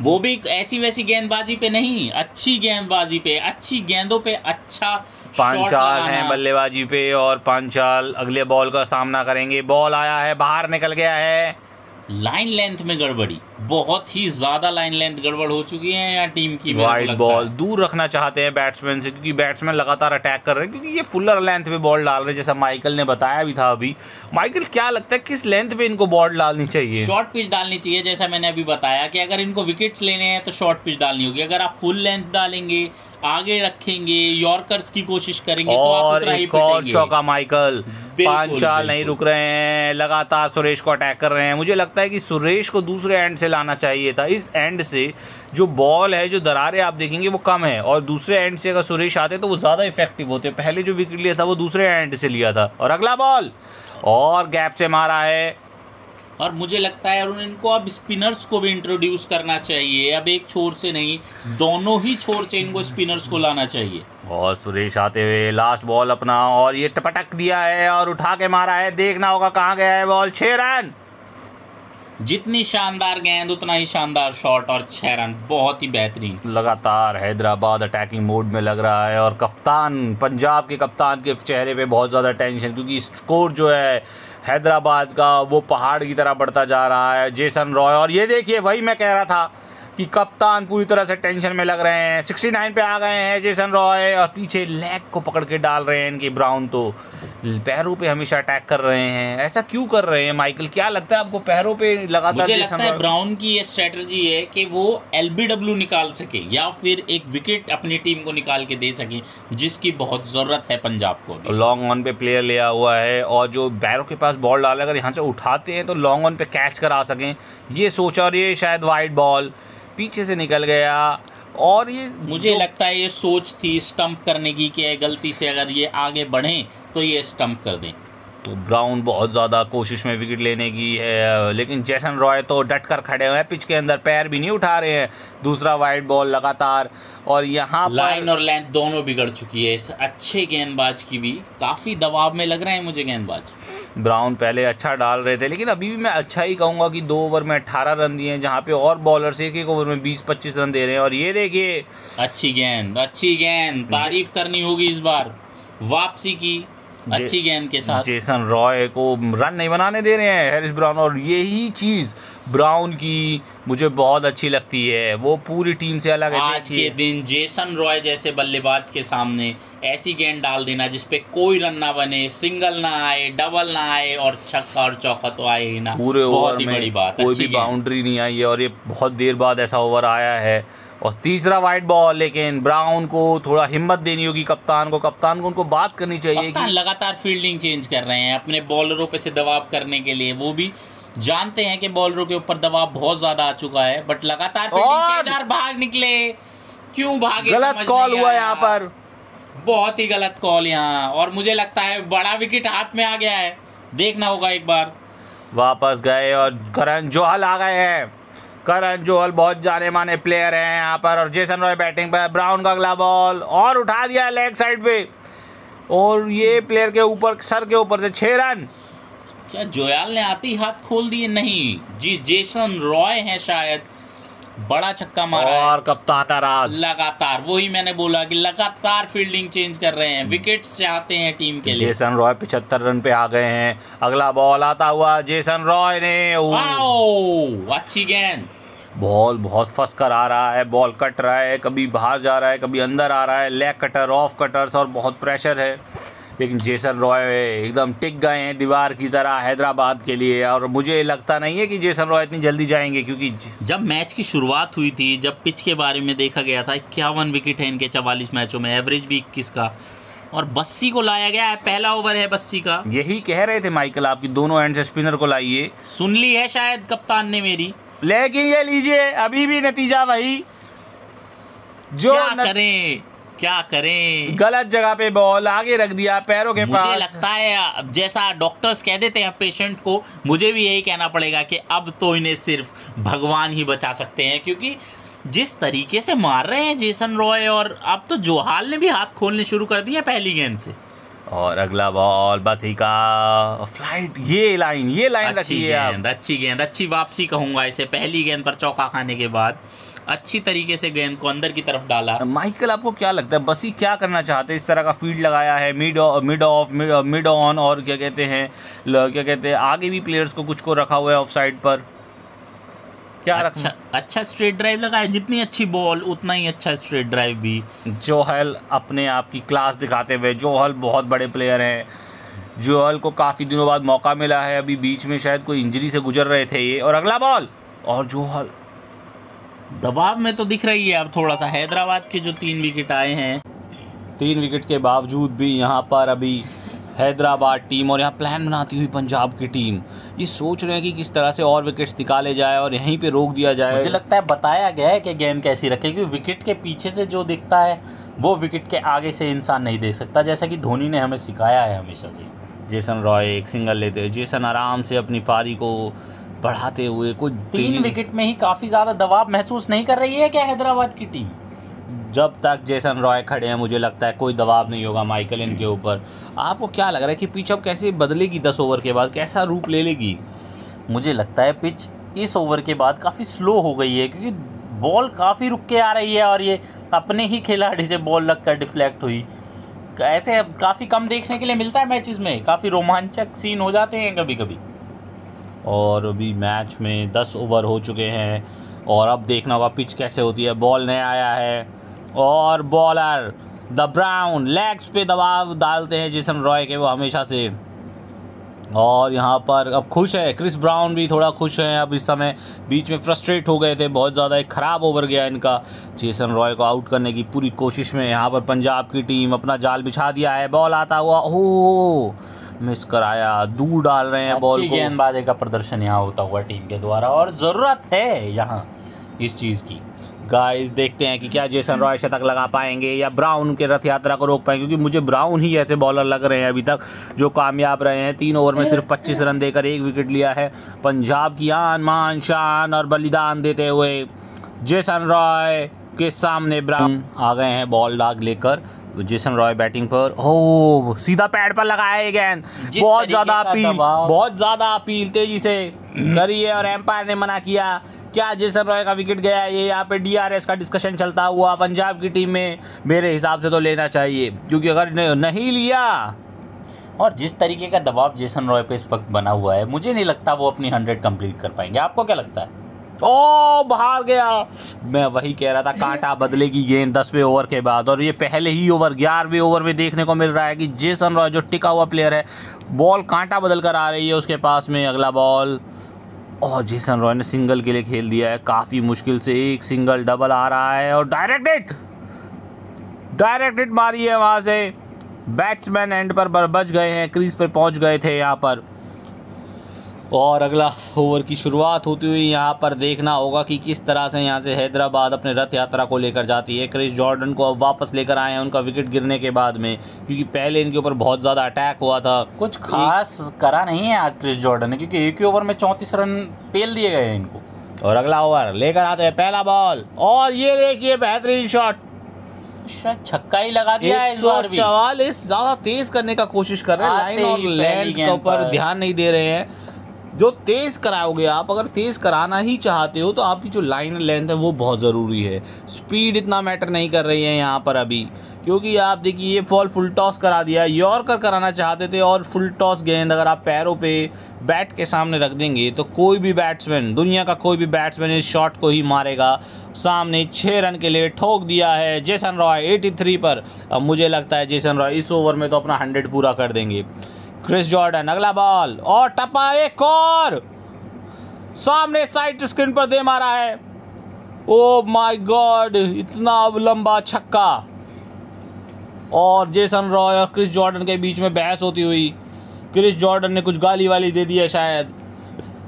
वो भी ऐसी वैसी गेंदबाजी पे नहीं, अच्छी गेंदबाजी पे, अच्छी गेंदों पे अच्छा पांचाल हैं बल्लेबाजी पे, और पांचाल अगले बॉल का सामना करेंगे। बॉल आया है, बाहर निकल गया है। लाइन लेंथ में गड़बड़ी, बहुत ही ज्यादा लाइन लेंथ गड़बड़ हो चुकी है यहाँ टीम की। वाइड बॉल दूर रखना चाहते हैं बैट्समैन से, क्योंकि बैट्समैन लगातार अटैक कर रहे हैं, क्योंकि ये फुलर लेंथ पे बॉल डाल रहे हैं, जैसा माइकल ने बताया भी था अभी। माइकल, क्या लगता है किस लेंथ पे इनको बॉल डालनी चाहिए? शॉर्ट पिच डालनी चाहिए, जैसा मैंने अभी बताया कि अगर इनको विकेट्स लेने हैं तो शॉर्ट पिच डालनी होगी। अगर आप फुल लेंथ डालेंगे, आगे रखेंगे, यॉर्कर्स की कोशिश करेंगे, तो आप उतना ही और चौका माइकल। पांचाल नहीं रुक रहे हैं, लगातार सुरेश को अटैक कर रहे हैं। मुझे लगता है कि सुरेश को दूसरे एंड से लाना चाहिए था। इस एंड से जो बॉल है, जो दरारें आप देखेंगे वो कम है, और दूसरे एंड से अगर सुरेश आते तो वो ज़्यादा इफेक्टिव होते। पहले जो विकेट लिया था वो दूसरे एंड से लिया था। और अगला बॉल और गैप से मारा है। और मुझे लगता है इनको अब स्पिनर्स को भी इंट्रोड्यूस करना चाहिए, अब एक छोर से नहीं, दोनों ही छोर से इनको स्पिनर्स को लाना चाहिए। और सुरेश आते हुए लास्ट बॉल अपना, और ये टपटक दिया है और उठा के मारा है। देखना होगा कहाँ गया है बॉल। 6 रन, जितनी शानदार गेंद उतना ही शानदार शॉट, और 6 रन, बहुत ही बेहतरीन। लगातार हैदराबाद अटैकिंग मोड में लग रहा है, और कप्तान, पंजाब के कप्तान के चेहरे पे बहुत ज़्यादा टेंशन, क्योंकि स्कोर जो है हैदराबाद का वो पहाड़ की तरह बढ़ता जा रहा है। जेसन रॉय, और ये देखिए वही मैं कह रहा था कि कप्तान पूरी तरह से टेंशन में लग रहे हैं। 69 पे आ गए हैं जेसन रॉय और पीछे लेग को पकड़ के डाल रहे हैं इनके ब्राउन, तो पैरों पे हमेशा अटैक कर रहे हैं। ऐसा क्यों कर रहे हैं माइकल, क्या लगता है आपको पैरों पे लगातार? मुझे लगता है ब्राउन की ये स्ट्रेटजी है कि वो LBW निकाल सके या फिर एक विकेट अपनी टीम को निकाल के दे सके, जिसकी बहुत ज़रूरत है पंजाब को। लॉन्ग ऑन पे प्लेयर लिया हुआ है और जो बैरों के पास बॉल डाले, अगर यहाँ से उठाते हैं तो लॉन्ग ऑन पे कैच करा सकें, ये सोचा। और ये शायद वाइड बॉल पीछे से निकल गया और ये मुझे लगता है ये सोच थी स्टंप करने की कि गलती से अगर ये आगे बढ़ें तो ये स्टंप कर दें। तो ब्राउन बहुत ज़्यादा कोशिश में विकेट लेने की है, लेकिन जेसन रॉय तो डट कर खड़े हुए हैं पिच के अंदर, पैर भी नहीं उठा रहे हैं। दूसरा वाइड बॉल लगातार और यहाँ लाइन और लेंथ दोनों बिगड़ चुकी है इस अच्छे गेंदबाज की भी। काफ़ी दबाव में लग रहे हैं मुझे गेंदबाज। ब्राउन पहले अच्छा डाल रहे थे, लेकिन अभी भी मैं अच्छा ही कहूँगा कि 2 ओवर में 18 रन दिए हैं, जहाँ पे और बॉलर्स एक ओवर में 20-25 रन दे रहे हैं। और ये देखिए अच्छी गेंद, तारीफ करनी होगी इस बार वापसी की अच्छी गेंद के साथ। जेसन रॉय को रन नहीं बनाने दे रहे हैं हैरिस ब्राउन, और यही चीज़ ब्राउन की मुझे बहुत अच्छी लगती है। वो पूरी टीम से अलग है। आज के दिन जेसन रॉय जैसे बल्लेबाज के सामने ऐसी गेंद डाल देना जिसपे कोई रन ना बने, सिंगल ना आए, डबल ना आए और छक्का और चौका तो आए ही ना, पूरे बहुत ही बड़ी बात। कोई भी बाउंड्री नहीं आई है और ये बहुत देर बाद ऐसा ओवर आया है। और तीसरा वाइड बॉल, लेकिन ब्राउन को थोड़ा हिम्मत देनी होगी कप्तान को उनको बात करनी चाहिए कि लगातार फील्डिंग चेंज कर रहे हैं अपने बॉलरों पे से दबाव करने के लिए। वो भी जानते हैं कि बॉलरों के ऊपर दबाव बहुत ज्यादा आ चुका है, बट लगातार फील्डिंग चेंज और भाग निकले। क्यों भागे? गलत कॉल हुआ यहाँ पर, बहुत ही गलत कॉल यहाँ। और मुझे लगता है बड़ा विकेट हाथ में आ गया है, देखना होगा एक बार। वापस गए और करण जोहल आ गए हैं। करण जोहल बहुत जाने माने प्लेयर हैं यहाँ पर। और जेसन रॉय बैटिंग पर, ब्राउन का अगला बॉल और उठा दिया लेग साइड पे, और ये प्लेयर के ऊपर, सर के ऊपर से 6 रन। क्या जोयाल ने आते ही हाथ खोल दिए? नहीं जी, जेसन रॉय है शायद, बड़ा छक्का मारा और है। कप्तान नाराज। लगातार, वही मैंने बोला कि लगातार फील्डिंग चेंज कर रहे हैं, विकेट्स चाहते हैं टीम के लिए। जेसन रॉय 75 रन पे आ गए हैं। अगला बॉल आता हुआ जेसन रॉय ने, अच्छी गेंद। बॉल बहुत फंस कर आ रहा है, बॉल कट रहा है, कभी बाहर जा रहा है, कभी अंदर आ रहा है, लेग कटर, ऑफ कटर्स और बहुत प्रेशर है। लेकिन जेसन रॉय एकदम टिक गए हैं दीवार की तरह हैदराबाद के लिए। और मुझे लगता नहीं है कि जेसन रॉय इतनी जल्दी जाएंगे, क्योंकि जब मैच की शुरुआत हुई थी, जब पिच के बारे में देखा गया था, 51 विकेट है इनके 44 मैचों में, एवरेज भी 21 का, और बस्सी को लाया गया है। पहला ओवर है बस्सी का। यही कह रहे थे माइकल आपकी, दोनों एंड से स्पिनर को लाइए। सुन ली है शायद कप्तान ने मेरी, लेकिन ये लीजिए अभी भी नतीजा वही जो क्या करें, गलत जगह पे बॉल आगे रख दिया पैरों के पास। मुझे लगता है जैसा डॉक्टर्स कह देते हैं पेशेंट को, मुझे भी यही कहना पड़ेगा कि अब तो इन्हें सिर्फ भगवान ही बचा सकते हैं, क्योंकि जिस तरीके से मार रहे हैं जेसन रॉय, और अब तो जोहाल ने भी हाथ खोलने शुरू कर दिए पहली गेंद से। और अगला बॉल बसी का फ्लाइट, ये लाइन अच्छी गेंद, अच्छी वापसी कहूंगा इसे। पहली गेंद पर चौका खाने के बाद अच्छी तरीके से गेंद को अंदर की तरफ डाला। माइकल आपको क्या लगता है बसी क्या करना चाहते हैं? इस तरह का फील्ड लगाया है, मिड ऑन, और क्या कहते हैं आगे भी प्लेयर्स को कुछ को रखा हुआ है ऑफ साइड पर। क्या अच्छा स्ट्रेट ड्राइव लगाया, जितनी अच्छी बॉल उतना ही अच्छा स्ट्रेट ड्राइव भी। जोहल अपने आप की क्लास दिखाते हुए, जोहल बहुत बड़े प्लेयर हैं। जोहल को काफ़ी दिनों बाद मौका मिला है, अभी बीच में शायद कोई इंजरी से गुजर रहे थे ये। और अगला बॉल, और जोहल दबाव में तो दिख रही है अब थोड़ा सा। हैदराबाद के जो 3 विकेट आए हैं, 3 विकेट के बावजूद भी यहाँ पर अभी हैदराबाद टीम और यहाँ प्लान बनाती हुई पंजाब की टीम ये सोच रहे हैं कि किस तरह से और विकेट्स निकाले जाए और यहीं पे रोक दिया जाए। मुझे लगता है बताया गया है कि गेंद कैसी रखे, क्योंकि विकेट के पीछे से जो दिखता है वो विकेट के आगे से इंसान नहीं देख सकता, जैसा कि धोनी ने हमें सिखाया है हमेशा से। जेसन रॉय एक सिंगल लेते हैं, जेसन आराम से अपनी पारी को बढ़ाते हुए, कुछ 3 विकेट में ही काफ़ी ज़्यादा दबाव महसूस नहीं कर रही है क्या हैदराबाद की टीम? जब तक जेसन रॉय खड़े हैं मुझे लगता है कोई दबाव नहीं होगा माइकल इनके ऊपर। आपको क्या लग रहा है कि पिच अब कैसे बदलेगी? 10 ओवर के बाद कैसा रूप ले लेगी? मुझे लगता है पिच इस ओवर के बाद काफ़ी स्लो हो गई है, क्योंकि बॉल काफ़ी रुक के आ रही है और ये अपने ही खिलाड़ी से बॉल लगकर डिफ्लेक्ट हुई। ऐसे काफ़ी कम देखने के लिए मिलता है मैचेस में, काफ़ी रोमांचक सीन हो जाते हैं कभी कभी। और अभी मैच में 10 ओवर हो चुके हैं, और अब देखना होगा पिच कैसे होती है। बॉल नया आया है और बॉलर द ब्राउन लेग्स पे दबाव डालते हैं जेसन रॉय के वो हमेशा से। और यहाँ पर अब खुश है क्रिस ब्राउन भी थोड़ा खुश है अब इस समय, बीच में फ्रस्ट्रेट हो गए थे बहुत ज़्यादा, एक ख़राब ओवर गया इनका। जेसन रॉय को आउट करने की पूरी कोशिश में यहाँ पर पंजाब की टीम अपना जाल बिछा दिया है। बॉल आता हुआ ओह मिस कराया, दूर डाल रहे हैं बॉल को। गेंदबाजी का प्रदर्शन यहाँ होता हुआ टीम के द्वारा और ज़रूरत है यहाँ इस चीज़ की। गाइस देखते हैं कि क्या जेसन रॉय शतक लगा पाएंगे या ब्राउन के रथ यात्रा को रोक पाएंगे, क्योंकि मुझे ब्राउन ही ऐसे बॉलर लग रहे हैं अभी तक जो कामयाब रहे हैं। 3 ओवर में सिर्फ 25 रन देकर 1 विकेट लिया है। पंजाब की आन मान शान और बलिदान देते हुए जेसन रॉय के सामने ब्राउन आ गए हैं बॉल डाग लेकर। जेसन रॉय बैटिंग पर, ओह सीधा पैड पर लगाया है गेंद, बहुत ज़्यादा अपील तेजी से करी है और एम्पायर ने मना किया। क्या जेसन रॉय का विकेट गया है? ये यहाँ पे DRS का डिस्कशन चलता हुआ पंजाब की टीम में मेरे हिसाब से तो लेना चाहिए, क्योंकि अगर नहीं लिया और जिस तरीके का दबाव जेसन रॉय पे इस वक्त बना हुआ है, मुझे नहीं लगता वो अपनी 100 कंप्लीट कर पाएंगे। आपको क्या लगता है? ओ बाहर गया, मैं वही कह रहा था, कांटा बदलेगी गेंद 10वें ओवर के बाद। और ये पहले ही ओवर 11वें ओवर में देखने को मिल रहा है कि जेसन रॉय जो टिका हुआ प्लेयर है, बॉल कांटा बदल कर आ रही है उसके पास में। अगला बॉल और जेसन रॉय ने सिंगल के लिए खेल दिया है, काफ़ी मुश्किल से एक सिंगल डबल आ रहा है और डायरेक्ट हिट मारी है वहाँ से। बैट्समैन एंड पर बच गए हैं, क्रीज पर पहुँच गए थे यहाँ पर। और अगला ओवर की शुरुआत होती हुई यहाँ पर देखना होगा कि किस तरह से यहाँ से हैदराबाद अपने रथ यात्रा को लेकर जाती है। क्रिस जॉर्डन को अब वापस लेकर आए हैं उनका विकेट गिरने के बाद में, क्योंकि पहले इनके ऊपर बहुत ज़्यादा अटैक हुआ था। कुछ खास करा नहीं है आज क्रिस जॉर्डन ने, क्योंकि एक ही ओवर में 34 रन पेल दिए गए हैं इनको। और अगला ओवर लेकर आते हैं पहला बॉल और ये देखिए बेहतरीन शॉट, शायद छक्का ही लगा दिया है इस बार भी। 144 ज़्यादा तेज करने का कोशिश कर रहे हैं, लाइन और लैंड के ऊपर ध्यान नहीं दे रहे हैं। जो तेज़ कराओगे आप, अगर तेज़ कराना ही चाहते हो तो आपकी जो लाइन लेंथ है वो बहुत ज़रूरी है। स्पीड इतना मैटर नहीं कर रही है यहाँ पर अभी, क्योंकि आप देखिए ये बॉल फुल टॉस करा दिया। यॉर्कर कराना चाहते थे और फुल टॉस गेंद अगर आप पैरों पे बैट के सामने रख देंगे तो कोई भी बैट्समैन, दुनिया का कोई भी बैट्समैन इस शॉट को ही मारेगा। सामने 6 रन के लिए ठोक दिया है जेसन रॉय 83 पर। अब मुझे लगता है जेसन रॉय इस ओवर में तो अपना 100 पूरा कर देंगे। क्रिस जॉर्डन अगला बॉल और टप्पा एक और सामने साइड स्क्रीन पर दे मारा है। ओ माय गॉड, इतना लंबा छक्का। और जेसन रॉय और क्रिस जॉर्डन के बीच में बहस होती हुई, क्रिस जॉर्डन ने कुछ गाली वाली दे दी है शायद,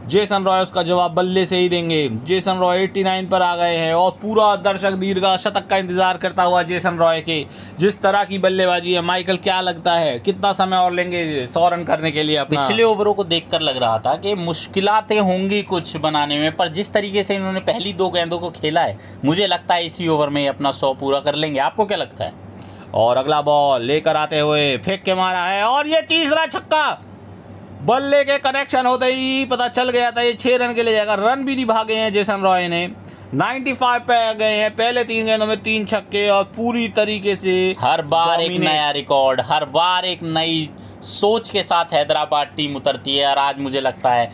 जेसन रॉय उसका जवाब बल्ले से ही देंगे। जेसन रॉय 89 पर आ गए हैं और पूरा दर्शक दीर्घा शतक का इंतजार करता हुआ जेसन रॉय के। जिस तरह की बल्लेबाजी है, माइकल क्या लगता है कितना समय और लेंगे 100 रन करने के लिए अपना? पिछले ओवरों को देखकर लग रहा था कि मुश्किलातें होंगी कुछ बनाने में, पर जिस तरीके से इन्होंने पहली 2 गेंदों को खेला है, मुझे लगता है इसी ओवर में अपना 100 पूरा कर लेंगे। आपको क्या लगता है? और अगला बॉल लेकर आते हुए फेंक के मारा है और ये तीसरा छक्का। बल्ले के कनेक्शन होते ही पता चल गया था ये 6 रन के लिए जाएगा। रन भी नहीं भागे हैं जेसन रॉय ने, 95 पे आ गए हैं। पहले 3 गेंदों में 3 छक्के और पूरी तरीके से हर बार एक नया रिकॉर्ड, हर बार एक नई सोच के साथ हैदराबाद टीम उतरती है। और आज मुझे लगता है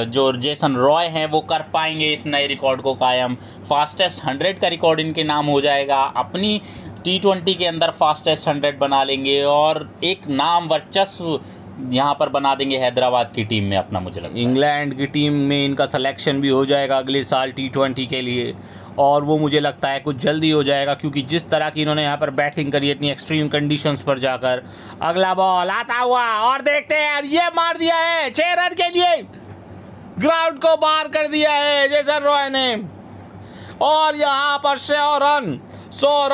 जो जेसन रॉय हैं वो कर पाएंगे इस नए रिकॉर्ड को कायम। फास्टेस्ट 100 का रिकॉर्ड इनके नाम हो जाएगा, अपनी T20 के अंदर फास्टेस्ट 100 बना लेंगे और एक नाम वर्चस्व यहाँ पर बना देंगे हैदराबाद की टीम में अपना। मुझे लगता है इंग्लैंड की टीम में इनका सिलेक्शन भी हो जाएगा अगले साल T20 के लिए, और वो मुझे लगता है कुछ जल्दी हो जाएगा, क्योंकि जिस तरह की इन्होंने यहाँ पर बैटिंग करी इतनी एक्सट्रीम कंडीशंस पर जाकर। अगला बॉल आता हुआ और देखते हैं, ये मार दिया है 6 रन के लिए, ग्राउंड को बाहर कर दिया है जेसन रॉय ने। और यहाँ पर 100 रन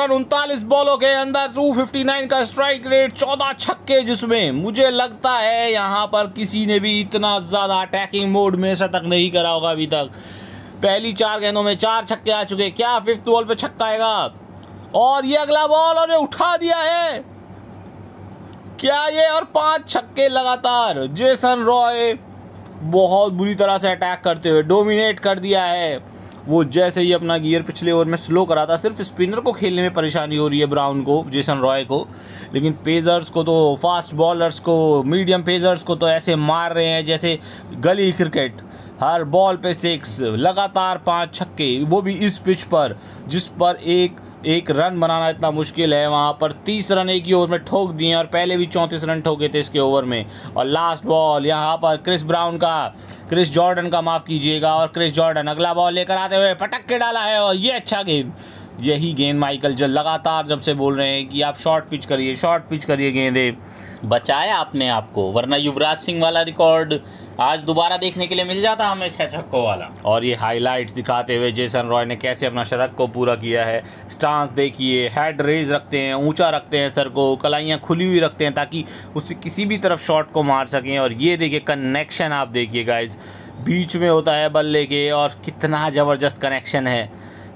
39 बॉलों के अंदर 259 का स्ट्राइक रेट, 14 छक्के, जिसमें मुझे लगता है यहाँ पर किसी ने भी इतना ज़्यादा अटैकिंग मोड में शतक नहीं करा होगा अभी तक। पहली 4 गेंदों में 4 छक्के आ चुके, क्या 5th बॉल पे छक्का आएगा? और ये अगला बॉल और ये उठा दिया है क्या ये, और 5 छक्के लगातार। जेसन रॉय बहुत बुरी तरह से अटैक करते हुए डोमिनेट कर दिया है वो जैसे ही अपना गियर पिछले ओवर में स्लो करा था, सिर्फ स्पिनर को खेलने में परेशानी हो रही है ब्राउन को, जेसन रॉय को, लेकिन पेसर्स को तो, फास्ट बॉलर्स को, मीडियम पेसर्स को तो ऐसे मार रहे हैं जैसे गली क्रिकेट। हर बॉल पे 6, लगातार 5 छक्के, वो भी इस पिच पर जिस पर एक रन बनाना इतना मुश्किल है। वहाँ पर 30 रन एक ही ओवर में ठोक दिए और पहले भी 34 रन ठोके थे इसके ओवर में। और लास्ट बॉल यहाँ पर क्रिस जॉर्डन का माफ़ कीजिएगा, और क्रिस जॉर्डन अगला बॉल लेकर आते हुए पटक के डाला है, और ये अच्छा गेंद, यही गेंद माइकल जो लगातार जब से बोल रहे हैं कि आप शॉर्ट पिच करिए गेंदे, बचाया आपने आपको, वरना युवराज सिंह वाला रिकॉर्ड आज दोबारा देखने के लिए मिल जाता हमें 6 छक्कों वाला। और ये हाइलाइट्स दिखाते हुए जेसन रॉय ने कैसे अपना शतक को पूरा किया है। स्टांस देखिए, हेड रेज रखते हैं, ऊंचा रखते हैं सर को, कलाइयाँ खुली हुई रखते हैं ताकि उससे किसी भी तरफ शॉट को मार सकें। और ये देखिए कनेक्शन, आप देखिए गाइज, बीच में होता है बल्ले के, और कितना ज़बरदस्त कनेक्शन है,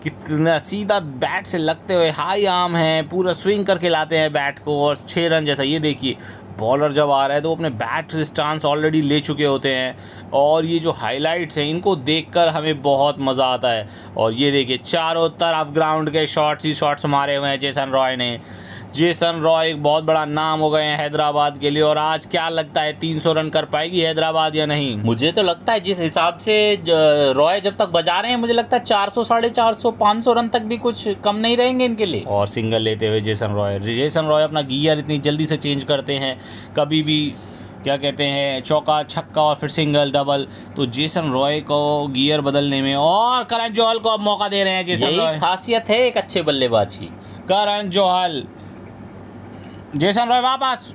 कितना सीधा बैट से लगते हुए हाई आर्म है, पूरा स्विंग करके लाते हैं बैट को, और 6 रन जैसा। ये देखिए बॉलर जब आ रहा है तो अपने बैट से स्टांस ऑलरेडी ले चुके होते हैं, और ये जो हाइलाइट्स हैं इनको देखकर हमें बहुत मज़ा आता है। और ये देखिए चारों तरफ ग्राउंड के शॉट्स ही शॉट्स मारे हुए हैं जेसन रॉय ने। जेसन रॉय एक बहुत बड़ा नाम हो गए हैं हैदराबाद के लिए, और आज क्या लगता है 300 रन कर पाएगी हैदराबाद या नहीं? मुझे तो लगता है जिस हिसाब से रॉय जब तक बजा रहे हैं, मुझे लगता है 400, 450, 500 रन तक भी कुछ कम नहीं रहेंगे इनके लिए। और सिंगल लेते हुए जेसन रॉय अपना गियर इतनी जल्दी से चेंज करते हैं, कभी भी क्या कहते हैं चौका छक्का और फिर सिंगल डबल, तो जेसन रॉय को गियर बदलने में, और करण जौहल को अब मौका दे रहे हैं जेसन रॉय। खासियत है एक अच्छे बल्लेबाज की। करण जौहल, जेसन रॉय वापस,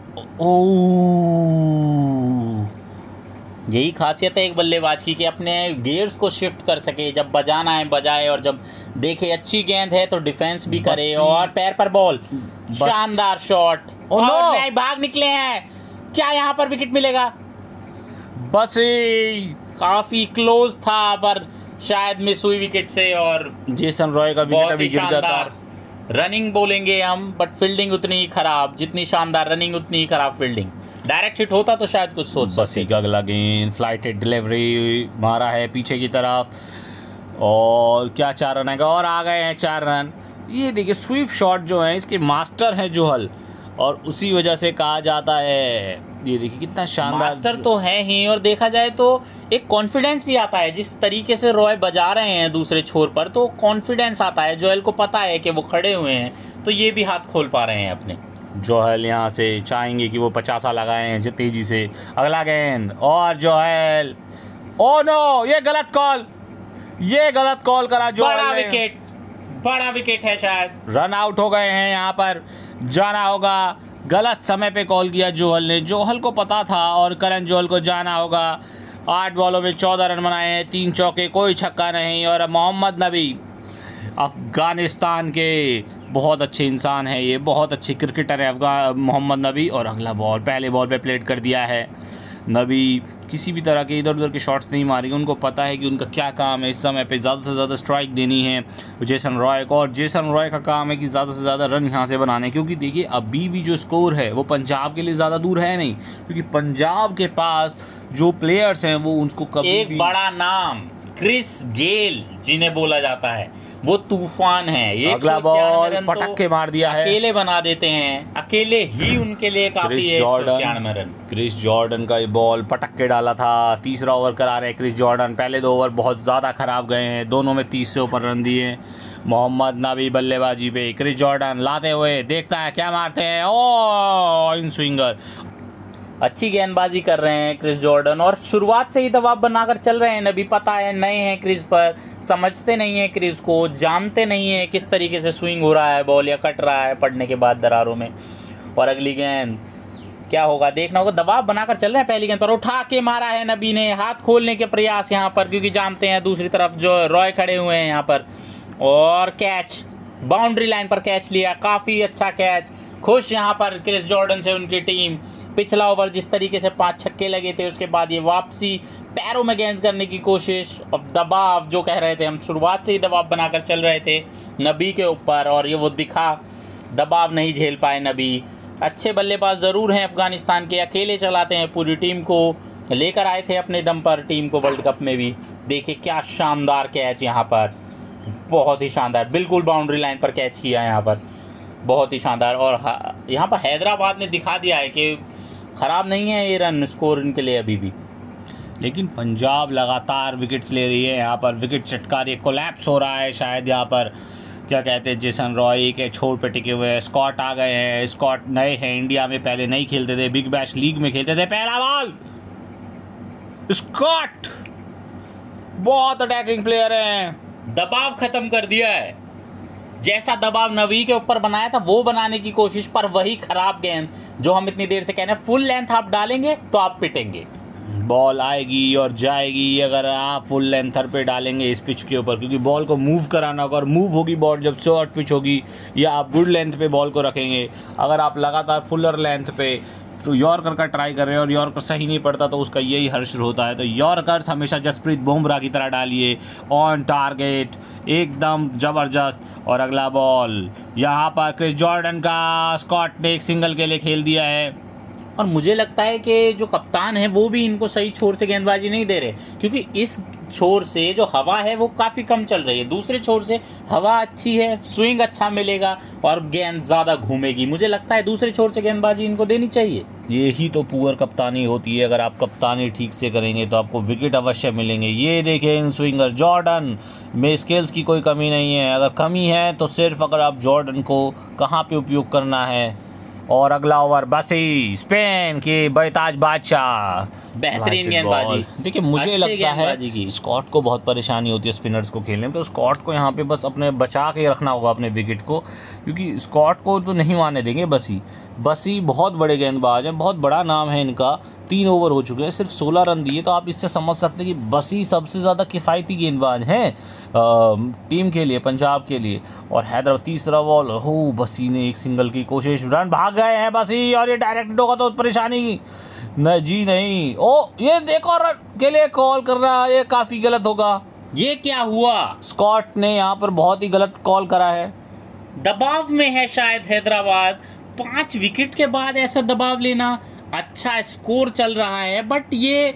यही खासियत है एक बल्लेबाज की कि अपने गियर्स को शिफ्ट कर सके, जब बजाना है बजाए, और जब देखे अच्छी गेंद है तो डिफेंस भी करे, और पैर पर बॉल, शानदार शॉट, और नहीं भाग निकले हैं, क्या यहाँ पर विकेट मिलेगा? बस काफी क्लोज था पर शायद मिस हुई विकेट से, और जेसन रॉय का विकेट अभी गिर जाता। रनिंग बोलेंगे हम, बट फील्डिंग उतनी ही खराब, जितनी शानदार रनिंग उतनी ही खराब फील्डिंग। डायरेक्ट हिट होता तो शायद कुछ सोच सकते। का अगला गेंद फ्लाइटेड डिलीवरी मारा है पीछे की तरफ, और क्या 4 रन आएगा, और आ गए हैं 4 रन। ये देखिए स्वीप शॉट जो है इसके मास्टर हैं जौहल, और उसी वजह से कहा जाता है, ये देखिए कितना शानदार मास्टर तो है ही, और देखा जाए तो एक कॉन्फिडेंस भी आता है जिस तरीके से रॉय बजा रहे हैं दूसरे छोर पर, तो कॉन्फिडेंस आता है। जौहल को पता है कि वो खड़े हुए हैं, तो ये भी हाथ खोल पा रहे हैं अपने। जौहल यहाँ से चाहेंगे कि वो 50 लगाएं तेजी से। अगला गेंद, और जौहल, ओ नो, ये गलत कॉल करा जौहल ने। बड़ा विकेट है, शायद रन आउट हो गए हैं। यहाँ पर जाना होगा, गलत समय पे कॉल किया जौहल ने। जौहल को पता था, और करण जौहल को जाना होगा। 8 बॉलों में 14 रन बनाए हैं, 3 चौके, कोई छक्का नहीं। और मोहम्मद नबी, अफगानिस्तान के बहुत अच्छे इंसान है, ये बहुत अच्छे क्रिकेटर है मोहम्मद नबी। और अगला बॉल पहले बॉल पे प्लेट कर दिया है। नबी किसी भी तरह के इधर उधर के शॉट्स नहीं मारेंगे, उनको पता है कि उनका क्या काम है इस समय पे, ज़्यादा से ज़्यादा स्ट्राइक देनी है जेसन रॉय को। और जेसन रॉय का काम है कि ज़्यादा से ज़्यादा रन यहाँ से बनाने, क्योंकि देखिए अभी भी जो स्कोर है वो पंजाब के लिए ज़्यादा दूर है नहीं, क्योंकि पंजाब के पास जो प्लेयर्स हैं वो उनको कभी एक बड़ा नाम क्रिस गेल जिन्हें बोला जाता है, वो तूफान है। ये अगला बॉल पटक के मार दिया है, अकेले बना देते हैं, अकेले ही उनके लिए काफी है 191 रन। क्रिस जॉर्डन का ये बॉल पटक के डाला था। तीसरा ओवर करा रहे हैं क्रिस जॉर्डन। पहले 2 ओवर बहुत ज़्यादा खराब गए हैं, दोनों में 30 से ऊपर रन दिए। मोहम्मद नबी बल्लेबाजी पे, क्रिस जॉर्डन लाते हुए, देखता है क्या मारते हैं, ओ इन स्विंगर। अच्छी गेंदबाजी कर रहे हैं क्रिस जॉर्डन, और शुरुआत से ही दबाव बनाकर चल रहे हैं। नबी पता है नए हैं क्रिस पर, समझते नहीं है क्रिस को, जानते नहीं है किस तरीके से स्विंग हो रहा है बॉल या कट रहा है पड़ने के बाद दरारों में। और अगली गेंद क्या होगा देखना होगा, दबाव बनाकर चल रहे हैं। पहली गेंद पर उठा के मारा है नबी ने, हाथ खोलने के प्रयास यहाँ पर, क्योंकि जानते हैं दूसरी तरफ जो रॉय खड़े हुए हैं यहाँ पर। और कैच, बाउंड्री लाइन पर कैच लिया, काफ़ी अच्छा कैच। खुश यहाँ पर क्रिस जॉर्डन से उनकी टीम। पिछला ओवर जिस तरीके से 5 छक्के लगे थे, उसके बाद ये वापसी, पैरों में गेंद करने की कोशिश। अब दबाव जो कह रहे थे हम, शुरुआत से ही दबाव बनाकर चल रहे थे नबी के ऊपर, और ये वो दिखा, दबाव नहीं झेल पाए नबी। अच्छे बल्लेबाज ज़रूर हैं अफगानिस्तान के, अकेले चलाते हैं पूरी टीम को, लेकर आए थे अपने दम पर टीम को वर्ल्ड कप में भी। देखिए क्या शानदार कैच यहाँ पर, बहुत ही शानदार, बिल्कुल बाउंड्री लाइन पर कैच किया यहाँ पर, बहुत ही शानदार। और यहाँ पर हैदराबाद ने दिखा दिया है कि ख़राब नहीं है ये रन स्कोर इनके लिए अभी भी। लेकिन पंजाब लगातार विकेट्स ले रही है। यहाँ पर विकेट चटकार, ये कोलैप्स हो रहा है शायद। यहाँ पर क्या कहते हैं, जेसन रॉय के छोर पे टिके हुए हैं। स्कॉट आ गए हैं, स्कॉट नए हैं इंडिया में, पहले नहीं खेलते थे, बिग बैश लीग में खेलते थे। पहला बॉल, स्कॉट बहुत अटैकिंग प्लेयर हैं, दबाव खत्म कर दिया है। जैसा दबाव नवी के ऊपर बनाया था वो बनाने की कोशिश, पर वही खराब गेंद जो हम इतनी देर से कह रहे हैं, फुल लेंथ आप डालेंगे तो आप पिटेंगे। बॉल आएगी और जाएगी अगर आप फुल लेंथर पे डालेंगे इस पिच के ऊपर, क्योंकि बॉल को मूव कराना होगा, और मूव होगी बॉल जब शॉर्ट पिच होगी, या आप गुड लेंथ पे बॉल को रखेंगे। अगर आप लगातार फुलर लेंथ पे तो यॉर्कर का ट्राई कर रहे हैं और यॉर्कर सही नहीं पड़ता तो उसका यही हर्ष होता है। तो यॉर्कर्स हमेशा जसप्रीत बुमराह की तरह डालिए, ऑन टारगेट, एकदम ज़बरदस्त। और अगला बॉल यहाँ पर क्रिस जॉर्डन का, स्कॉट ने एक सिंगल के लिए खेल दिया है। और मुझे लगता है कि जो कप्तान है वो भी इनको सही छोर से गेंदबाजी नहीं दे रहे, क्योंकि इस छोर से जो हवा है वो काफ़ी कम चल रही है, दूसरे छोर से हवा अच्छी है, स्विंग अच्छा मिलेगा और गेंद ज़्यादा घूमेगी। मुझे लगता है दूसरे छोर से गेंदबाजी इनको देनी चाहिए। यही तो पुअर कप्तानी होती है। अगर आप कप्तानी ठीक से करेंगे तो आपको विकेट अवश्य मिलेंगे। ये देखें इन स्विंगर जॉर्डन में स्किल्स की कोई कमी नहीं है। अगर कमी है तो सिर्फ अगर आप जॉर्डन को कहाँ पे उपयोग करना है। और अगला ओवर बसी, स्पेन के बेताज बादशाह, बेहतरीन गेंदबाजी। देखिए मुझे लगता है स्कॉट को बहुत परेशानी होती है स्पिनर्स को खेलने में, तो स्कॉट को यहाँ पे बस अपने बचा के रखना होगा अपने विकेट को, क्योंकि स्कॉट को तो नहीं मारने देंगे। बसी बहुत बड़े गेंदबाज हैं, बहुत बड़ा नाम है इनका। 3 ओवर हो चुके हैं, सिर्फ 16 रन दिए, तो आप इससे समझ सकते हैं कि बसी सबसे ज़्यादा किफ़ायती गेंदबाज हैं टीम के लिए, पंजाब के लिए। और हैदराबाद तीसरा बॉल, हो बसी ने एक सिंगल की कोशिश, रन भाग गए हैं बसी, और ये डायरेक्ट होगा तो परेशानी नहीं जी नहीं। ओ ये देखो रन के लिए कॉल कर रहा है, ये काफ़ी गलत होगा। ये क्या हुआ? स्कॉट ने यहाँ पर बहुत ही गलत कॉल करा है। दबाव में है शायद हैदराबाद, 5 विकेट के बाद ऐसा दबाव लेना। अच्छा स्कोर चल रहा है, बट ये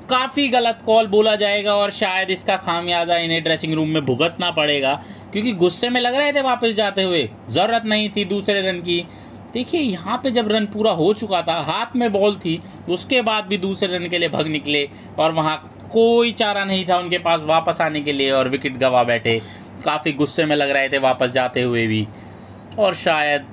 काफ़ी गलत कॉल बोला जाएगा और शायद इसका खामियाजा इन्हें ड्रेसिंग रूम में भुगतना पड़ेगा, क्योंकि गुस्से में लग रहे थे वापस जाते हुए, ज़रूरत नहीं थी दूसरे रन की। देखिए यहाँ पे जब रन पूरा हो चुका था, हाथ में बॉल थी, उसके बाद भी दूसरे रन के लिए भग निकले और वहाँ कोई चारा नहीं था उनके पास वापस आने के लिए, और विकेट गंवा बैठे। काफ़ी गुस्से में लग रहे थे वापस जाते हुए भी, और शायद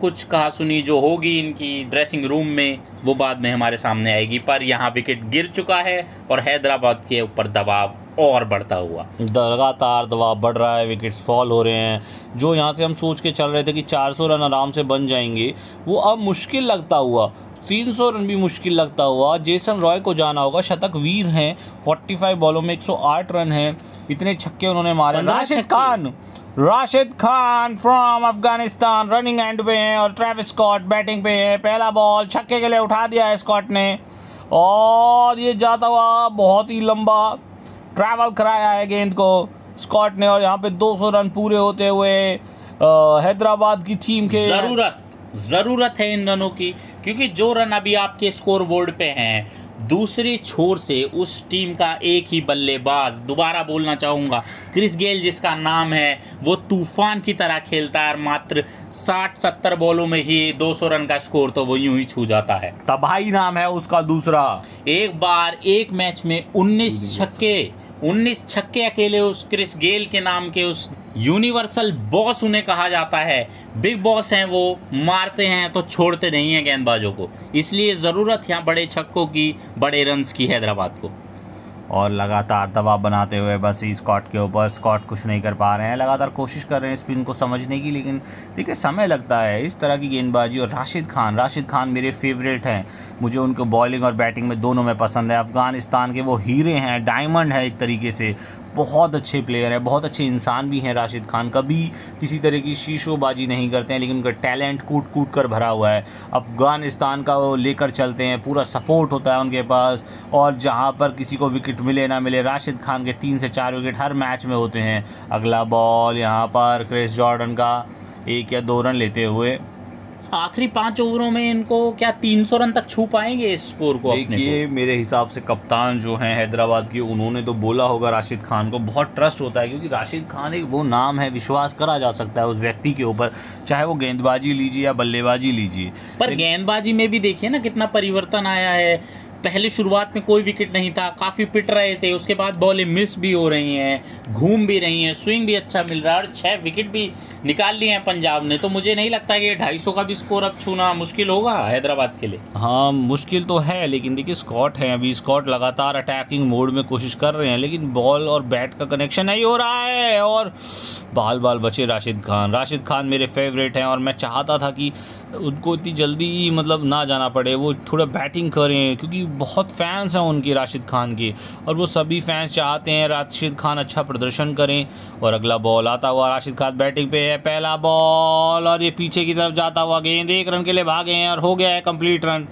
कुछ कहा सुनी जो होगी इनकी ड्रेसिंग रूम में वो बाद में हमारे सामने आएगी। पर यहाँ विकेट गिर चुका है और हैदराबाद के ऊपर दबाव और बढ़ता हुआ, लगातार दबाव बढ़ रहा है, विकेट्स फॉल हो रहे हैं। जो यहाँ से हम सोच के चल रहे थे कि 400 रन आराम से बन जाएंगे, वो अब मुश्किल लगता हुआ, 300 रन भी मुश्किल लगता हुआ। जेसन रॉय को जाना होगा, शतक वीर हैं, 45 बॉलों में 108 रन हैं, इतने छक्के उन्होंने मारे। Rashid Khan from Afghanistan running and पे हैं, और ट्रेविस स्कॉट बैटिंग पे है। पहला बॉल छक्के के लिए उठा दिया है स्कॉट ने, और ये जाता हुआ बहुत ही लंबा ट्रैवल कराया है गेंद को स्कॉट ने। और यहाँ पे 200 रन पूरे होते हुए हैदराबाद की टीम के ज़रूरत है इन रनों की, क्योंकि जो रन अभी आपके स्कोर बोर्ड पे हैं, दूसरी छोर से उस टीम का एक ही बल्लेबाज, दोबारा बोलना चाहूँगा, क्रिस गेल जिसका नाम है, वो तूफान की तरह खेलता है, मात्र 60-70 बॉलों में ही 200 रन का स्कोर तो वो यूं ही छू जाता है। तबाही नाम है उसका दूसरा। एक बार एक मैच में 19 छक्के अकेले उस क्रिस गेल के नाम के उस यूनिवर्सल बॉस उन्हें कहा जाता है, बिग बॉस हैं वो, मारते हैं तो छोड़ते नहीं हैं गेंदबाजों को। इसलिए ज़रूरत यहाँ बड़े छक्कों की, बड़े रन्स की हैदराबाद को। और लगातार दबाव बनाते हुए बस स्कॉट के ऊपर, स्कॉट कुछ नहीं कर पा रहे हैं, लगातार कोशिश कर रहे हैं स्पिन को समझने की, लेकिन देखिए समय लगता है इस तरह की गेंदबाजी। और राशिद खान मेरे फेवरेट हैं, मुझे उनको बॉलिंग और बैटिंग में दोनों में पसंद है। अफ़गानिस्तान के वो हीरे हैं, डायमंड है एक तरीके से, बहुत अच्छे प्लेयर हैं, बहुत अच्छे इंसान भी हैं राशिद खान। कभी किसी तरह की शीशोबाजी नहीं करते हैं, लेकिन उनका टैलेंट कूट कर भरा हुआ है। अफ़गानिस्तान का वो लेकर चलते हैं, पूरा सपोर्ट होता है उनके पास, और जहां पर किसी को विकेट मिले ना मिले, राशिद खान के 3 से 4 विकेट हर मैच में होते हैं। अगला बॉल यहाँ पर क्रिस जॉर्डन का 1 या 2 रन लेते हुए, आखिरी 5 ओवरों में इनको क्या 300 रन तक छू पाएंगे इस स्कोर को? देखिए मेरे हिसाब से कप्तान जो हैं हैदराबाद की, उन्होंने तो बोला होगा राशिद खान को, बहुत ट्रस्ट होता है क्योंकि राशिद खान एक वो नाम है, विश्वास करा जा सकता है उस व्यक्ति के ऊपर, चाहे वो गेंदबाजी लीजिए या बल्लेबाजी लीजिए। पर गेंदबाजी में भी देखिए ना कितना परिवर्तन आया है। पहले शुरुआत में कोई विकेट नहीं था, काफ़ी पिट रहे थे, उसके बाद बॉलें मिस भी हो रही हैं, घूम भी रही हैं, स्विंग भी अच्छा मिल रहा है और 6 विकेट भी निकाल लिए हैं पंजाब ने। तो मुझे नहीं लगता कि 250 का भी स्कोर अब छूना मुश्किल होगा हैदराबाद के लिए। हाँ मुश्किल तो है, लेकिन देखिए स्कॉट हैं, अभी स्कॉट लगातार अटैकिंग मोड में कोशिश कर रहे हैं, लेकिन बॉल और बैट का कनेक्शन नहीं हो रहा है और बाल बचे राशिद खान। राशिद खान मेरे फेवरेट हैं और मैं चाहता था कि उनको इतनी जल्दी मतलब ना जाना पड़े, वो थोड़ा बैटिंग करें क्योंकि बहुत फैंस हैं उनके राशिद खान के, और वो सभी फैंस चाहते हैं राशिद खान अच्छा प्रदर्शन करें। और अगला बॉल आता हुआ, राशिद खान बैटिंग पे है, पहला बॉल और ये पीछे की तरफ जाता हुआ गेंद, 1 रन के लिए भागे हैं और हो गया है कंप्लीट रन।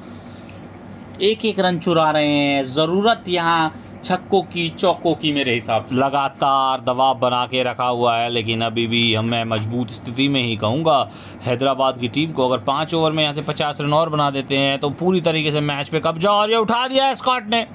एक रन चुरा रहे हैं, ज़रूरत यहाँ छक्कों की चौकों की मेरे हिसाब से। लगातार दबाव बना के रखा हुआ है, लेकिन अभी भी मैं मजबूत स्थिति में ही कहूँगा हैदराबाद की टीम को। अगर 5 ओवर में यहाँ से 50 रन और बना देते हैं तो पूरी तरीके से मैच पे कब्जा, और ये उठा दिया है स्कॉट ने।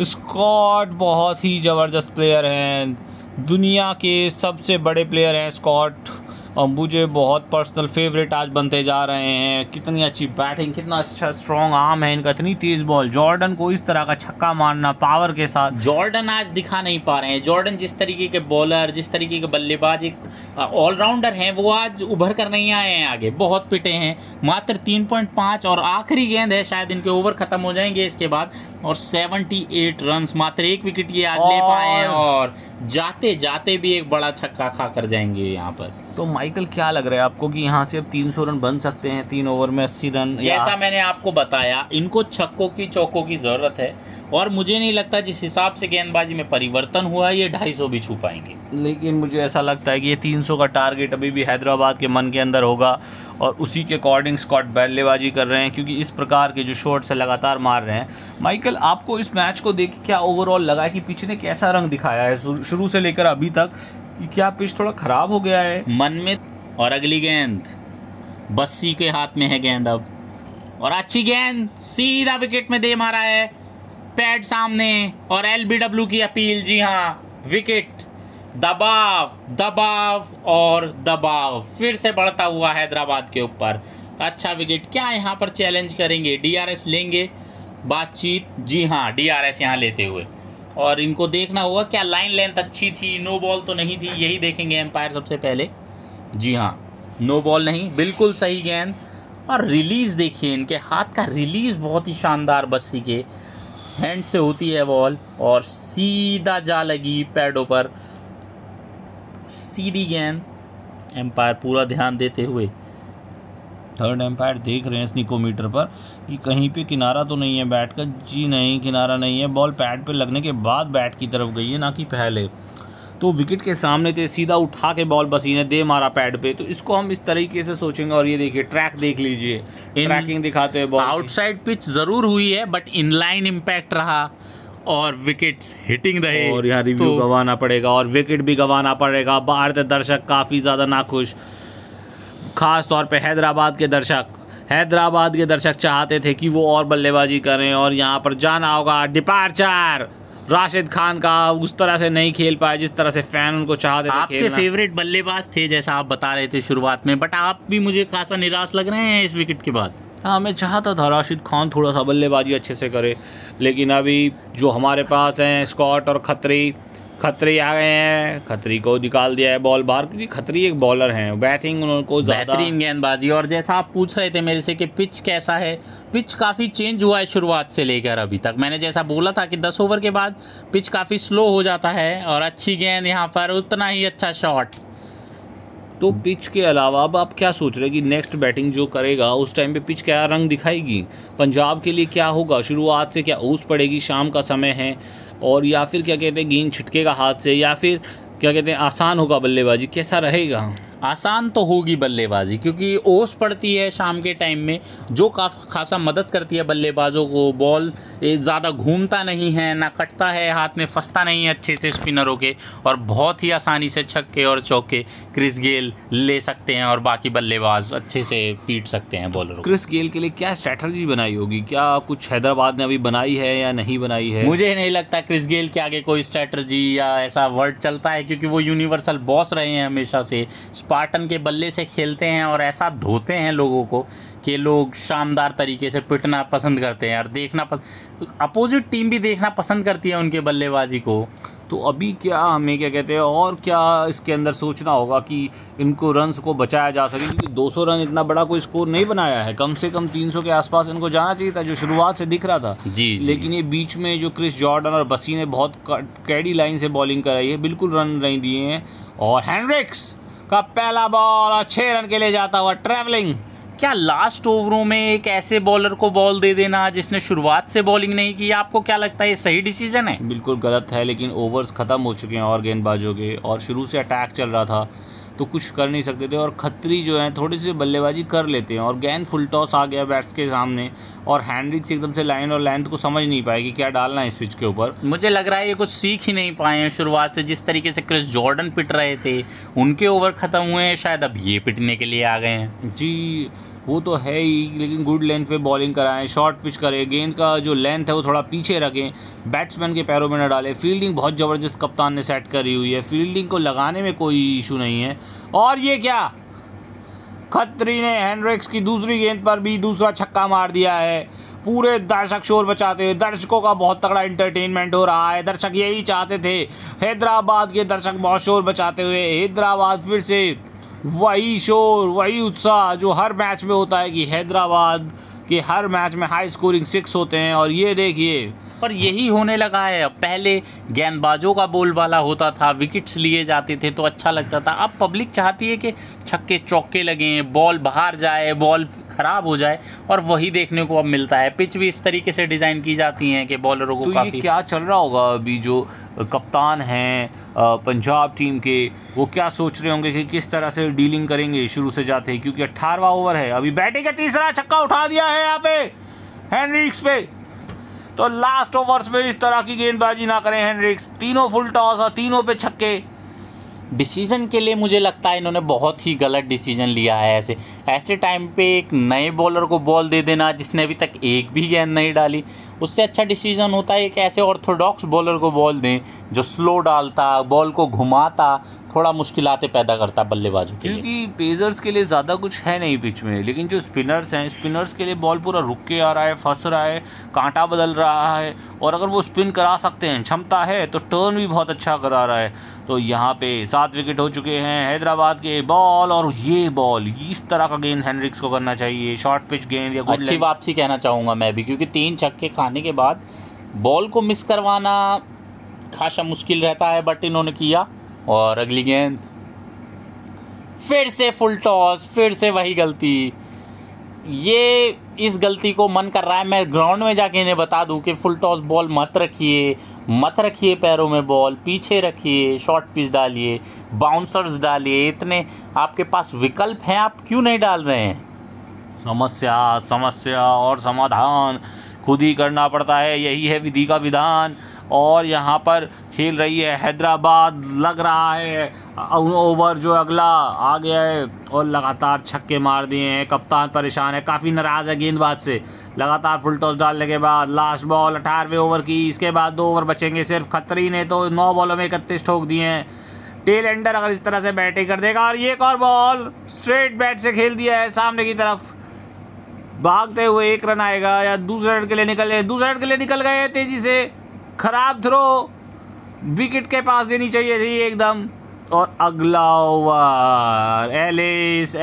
स्कॉट बहुत ही ज़बरदस्त प्लेयर हैं, दुनिया के सबसे बड़े प्लेयर हैं स्कॉट, और मुझे बहुत पर्सनल फेवरेट आज बनते जा रहे हैं। कितनी अच्छी बैटिंग, कितना अच्छा स्ट्रॉन्ग आर्म है इनका, इतनी तेज़ बॉल, जॉर्डन को इस तरह का छक्का मारना पावर के साथ। जॉर्डन आज दिखा नहीं पा रहे हैं। जॉर्डन जिस तरीके के बॉलर, जिस तरीके के बल्लेबाज, एक ऑलराउंडर हैं, वो आज उभर कर नहीं आए हैं आगे, बहुत पिटे हैं। मात्र 3.5 और आखिरी गेंद है, शायद इनके ओवर खत्म हो जाएंगे इसके बाद, और 78 रन, मात्र 1 विकेट ये आज ले पाए हैं और जाते जाते भी एक बड़ा छक्का खा कर जाएंगे यहाँ पर। तो माइकल क्या लग रहा है आपको कि यहाँ से अब 300 रन बन सकते हैं 3 ओवर में 80 रन? जैसा मैंने आपको बताया, इनको छक्कों की चौकों की ज़रूरत है और मुझे नहीं लगता जिस हिसाब से गेंदबाजी में परिवर्तन हुआ है ये 250 भी छू पाएंगे। लेकिन मुझे ऐसा लगता है कि ये 300 का टारगेट अभी भी हैदराबाद के मन के अंदर होगा और उसी के अकॉर्डिंग स्कॉट बल्लेबाजी कर रहे हैं, क्योंकि इस प्रकार के जो शॉट्स है लगातार मार रहे हैं। माइकल, आपको इस मैच को देख क्या ओवरऑल लगा है कि पिच ने कैसा रंग दिखाया है शुरू से लेकर अभी तक, कि क्या पिच थोड़ा ख़राब हो गया है मन में? और अगली गेंद बस्सी के हाथ में है गेंद अब, और अच्छी गेंद सीधा विकेट में दे मारा है, पैड सामने और एलबीडब्ल्यू की अपील। जी हाँ, विकेट, दबाव दबाव और दबाव फिर से बढ़ता हुआ हैदराबाद के ऊपर। अच्छा विकेट, क्या यहाँ पर चैलेंज करेंगे, डीआरएस लेंगे? बातचीत, जी हाँ, डीआरएस यहाँ लेते हुए, और इनको देखना होगा क्या लाइन लेंथ अच्छी थी, नो बॉल तो नहीं थी, यही देखेंगे एम्पायर सबसे पहले। जी हाँ, नो बॉल नहीं, बिल्कुल सही गेंद। और रिलीज़ देखिए, इनके हाथ का रिलीज़ बहुत ही शानदार, बस्सी के हैंड से होती है बॉल और सीधा जा लगी पैडों पर, सीधी गेंद। एम्पायर पूरा ध्यान देते हुए, थर्ड एम्पायर देख रहे हैं स्निकोमीटर पर कि कहीं पे किनारा तो नहीं है बैट का। जी नहीं, किनारा नहीं है, बॉल पैड पे लगने के बाद बैट की तरफ गई है, ना कि पहले। तो विकेट के सामने थे, सीधा उठा के बॉल बसी ने दे मारा पैड पे। तो इसको हम इस तरीके से सोचेंगे। और ये देखिए ट्रैक देख लीजिए, ट्रैकिंग दिखाते हुए बॉल। आउटसाइड पिच ज़रूर हुई है बट इनलाइन इम्पैक्ट रहा और विकेट्स हिटिंग रहे, और यहाँ रिव्यू तो गंवाना पड़ेगा और विकेट भी गंवाना पड़ेगा। भारतीय दर्शक काफ़ी ज़्यादा नाखुश, खास तौर पे हैदराबाद के दर्शक चाहते थे कि वो और बल्लेबाजी करें, और यहाँ पर जाना होगा डिपार्चर राशिद खान का। उस तरह से नहीं खेल पाए जिस तरह से फैन उनको चाहते थे। आपके फेवरेट बल्लेबाज थे जैसा आप बता रहे थे शुरुआत में, बट आप भी मुझे खासा निराश लग रहे हैं इस विकेट के बाद। हाँ, मैं चाहता था राशिद खान थोड़ा सा बल्लेबाजी अच्छे से करे, लेकिन अभी जो हमारे पास हैं स्कॉट और खत्री आ गए हैं। खत्री को निकाल दिया है बॉल बाहर, क्योंकि खत्री एक बॉलर हैं, बैटिंग उनको बेहतरीन गेंदबाजी। और जैसा आप पूछ रहे थे मेरे से कि पिच कैसा है, पिच काफ़ी चेंज हुआ है शुरुआत से लेकर अभी तक। मैंने जैसा बोला था कि 10 ओवर के बाद पिच काफ़ी स्लो हो जाता है, और अच्छी गेंद यहाँ पर, उतना ही अच्छा शॉट। तो पिच के अलावा अब आप क्या सोच रहे हैं कि नेक्स्ट बैटिंग जो करेगा उस टाइम पे पिच क्या रंग दिखाएगी, पंजाब के लिए क्या होगा? शुरुआत से क्या ओस पड़ेगी, शाम का समय है, और या फिर क्या कहते हैं गेंद छिटकेगा हाथ से, या फिर क्या कहते हैं आसान होगा बल्लेबाजी, कैसा रहेगा? आसान तो होगी बल्लेबाजी, क्योंकि ओस पड़ती है शाम के टाइम में जो खासा मदद करती है बल्लेबाजों को। बॉल ज़्यादा घूमता नहीं है, ना कटता है, हाथ में फंसता नहीं है अच्छे से स्पिनरों के, और बहुत ही आसानी से छक्के और चौके क्रिस गेल ले सकते हैं और बाकी बल्लेबाज अच्छे से पीट सकते हैं बॉलरों को। क्रिस गेल के लिए क्या स्ट्रैटेजी बनाई होगी? क्या कुछ हैदराबाद ने अभी बनाई है या नहीं बनाई है? मुझे नहीं लगता क्रिस गेल के आगे कोई स्ट्रैटेजी या ऐसा वर्ड चलता है, क्योंकि वो यूनिवर्सल बॉस रहे हैं हमेशा से। स्पार्टन के बल्ले से खेलते हैं और ऐसा धोते हैं लोगों को कि लोग शानदार तरीके से पिटना पसंद करते हैं और देखना अपोजिट टीम भी देखना पसंद करती है उनके बल्लेबाजी को। तो अभी क्या हमें क्या कहते हैं और क्या इसके अंदर सोचना होगा कि इनको रन्स को बचाया जा सके, क्योंकि 200 रन इतना बड़ा कोई स्कोर नहीं बनाया है, कम से कम 300 के आसपास इनको जाना चाहिए था, जो शुरुआत से दिख रहा था। जी। लेकिन ये बीच में जो क्रिस जॉर्डन और बसी ने बहुत कैडी लाइन से बॉलिंग कराई है, बिल्कुल रन नहीं दिए हैं। और हेनरिक्स का पहला बॉल और 6 रन के लिए जाता हुआ ट्रैवलिंग। क्या लास्ट ओवरों में एक ऐसे बॉलर को बॉल दे देना जिसने शुरुआत से बॉलिंग नहीं की, आपको क्या लगता है ये सही डिसीजन है? बिल्कुल गलत है, लेकिन ओवर्स ख़त्म हो चुके हैं और गेंदबाजों के, और शुरू से अटैक चल रहा था तो कुछ कर नहीं सकते थे। और खत्री जो है थोड़ी सी बल्लेबाजी कर लेते हैं, और गेंद फुल टॉस आ गया बैट्स के सामने, और हेनरिक्स एकदम से लाइन और लेंथ को समझ नहीं पाए कि क्या डालना है इस पिच के ऊपर। मुझे लग रहा है ये कुछ सीख ही नहीं पाए हैं शुरुआत से। जिस तरीके से क्रिस जॉर्डन पिट रहे थे, उनके ओवर ख़त्म हुए हैं, शायद अब ये पिटने के लिए आ गए हैं। जी वो तो है ही, लेकिन गुड लेंथ पे बॉलिंग कराएं, शॉर्ट पिच करें, गेंद का जो लेंथ है वो थोड़ा पीछे रखें, बैट्समैन के पैरों में न डालें। फील्डिंग बहुत ज़बरदस्त कप्तान ने सेट करी हुई है, फील्डिंग को लगाने में कोई इशू नहीं है। और ये क्या, खत्री ने हेनरिक्स की दूसरी गेंद पर भी दूसरा छक्का मार दिया है। पूरे दर्शक शोर बचाते हुए, दर्शकों का बहुत तगड़ा इंटरटेनमेंट हो रहा है, दर्शक यही चाहते थे। हैदराबाद के दर्शक बहुत शोर बचाते हुए, हैदराबाद फिर से वही शोर वही उत्साह जो हर मैच में होता है कि हैदराबाद के हर मैच में हाई स्कोरिंग 6 होते हैं। और ये देखिए, और यही होने लगा है। अब पहले गेंदबाजों का बोलबाला होता था, विकेट्स लिए जाते थे तो अच्छा लगता था। अब पब्लिक चाहती है कि छक्के चौके लगें, बॉल बाहर जाए, बॉल ख़राब हो जाए, और वही देखने को अब मिलता है। पिच भी इस तरीके से डिज़ाइन की जाती हैं कि बॉलरों को तो काफ़ी। ये क्या चल रहा होगा अभी? जो कप्तान हैं पंजाब टीम के, वो क्या सोच रहे होंगे कि किस तरह से डीलिंग करेंगे शुरू से जाते ही, क्योंकि 18वां ओवर है अभी। बैटिंग का तीसरा छक्का उठा दिया है यहाँ पे हेनरिक्स पे। तो लास्ट ओवर्स में इस तरह की गेंदबाजी ना करें हेनरिक्स। तीनों फुल टॉस और तीनों पे छक्के। डिसीजन के लिए मुझे लगता है इन्होंने बहुत ही गलत डिसीजन लिया है। ऐसे टाइम पे एक नए बॉलर को बॉल दे देना जिसने अभी तक एक भी गेंद नहीं डाली, उससे अच्छा डिसीजन होता है एक ऐसे ऑर्थोडॉक्स बॉलर को बॉल दें जो स्लो डालता, बॉल को घुमाता, थोड़ा मुश्किलातें पैदा करता बल्लेबाजों के लिए। क्योंकि पेसर्स के लिए ज़्यादा कुछ है नहीं पिच में, लेकिन जो स्पिनर्स हैं, स्पिनर्स के लिए बॉल पूरा रुक के आ रहा है, फंस रहा है, कांटा बदल रहा है, और अगर वो स्पिन करा सकते हैं, क्षमता है, तो टर्न भी बहुत अच्छा करा रहा है। तो यहाँ पे 7 विकेट हो चुके हैं हैदराबाद के। बॉल और ये बॉल, इस तरह का गेंद हेनरिक्स को करना चाहिए, शॉर्ट पिच गेंद या गुड अच्छी वापसी कहना चाहूँगा मैं भी, क्योंकि 3 छक्के खाने के बाद बॉल को मिस करवाना खासा मुश्किल रहता है, बट इन्होंने किया। और अगली गेंद फिर से फुल टॉस, फिर से वही गलती। ये इस गलती को मन कर रहा है मैं ग्राउंड में जाके इन्हें बता दूं कि फुल टॉस बॉल मत रखिए पैरों में बॉल, पीछे रखिए, शॉर्ट पिच डालिए, बाउंसर्स डालिए। इतने आपके पास विकल्प हैं, आप क्यों नहीं डाल रहे हैं? समस्या और समाधान खुद ही करना पड़ता है, यही है विधि का विधान। और यहाँ पर खेल रही है हैदराबाद, लग रहा है ओवर जो अगला आ गया है, और लगातार छक्के मार दिए हैं। कप्तान परेशान है, काफ़ी नाराज़ है गेंदबाज से। लगातार फुल टॉस डालने के बाद लास्ट बॉल 18वें ओवर की, इसके बाद 2 ओवर बचेंगे सिर्फ। खत्री ने तो 9 बॉलों में 31 ठोक दिए हैं। टेल एंडर अगर इस तरह से बैटिंग कर देगा, और ये एक और बॉल स्ट्रेट बैट से खेल दिया है सामने की तरफ, भागते हुए 1 रन आएगा या दूसरे रन के लिए निकल गए तेजी से। खराब थ्रो, विकेट के पास देनी चाहिए थी एकदम। और अगला ओवर, एलिस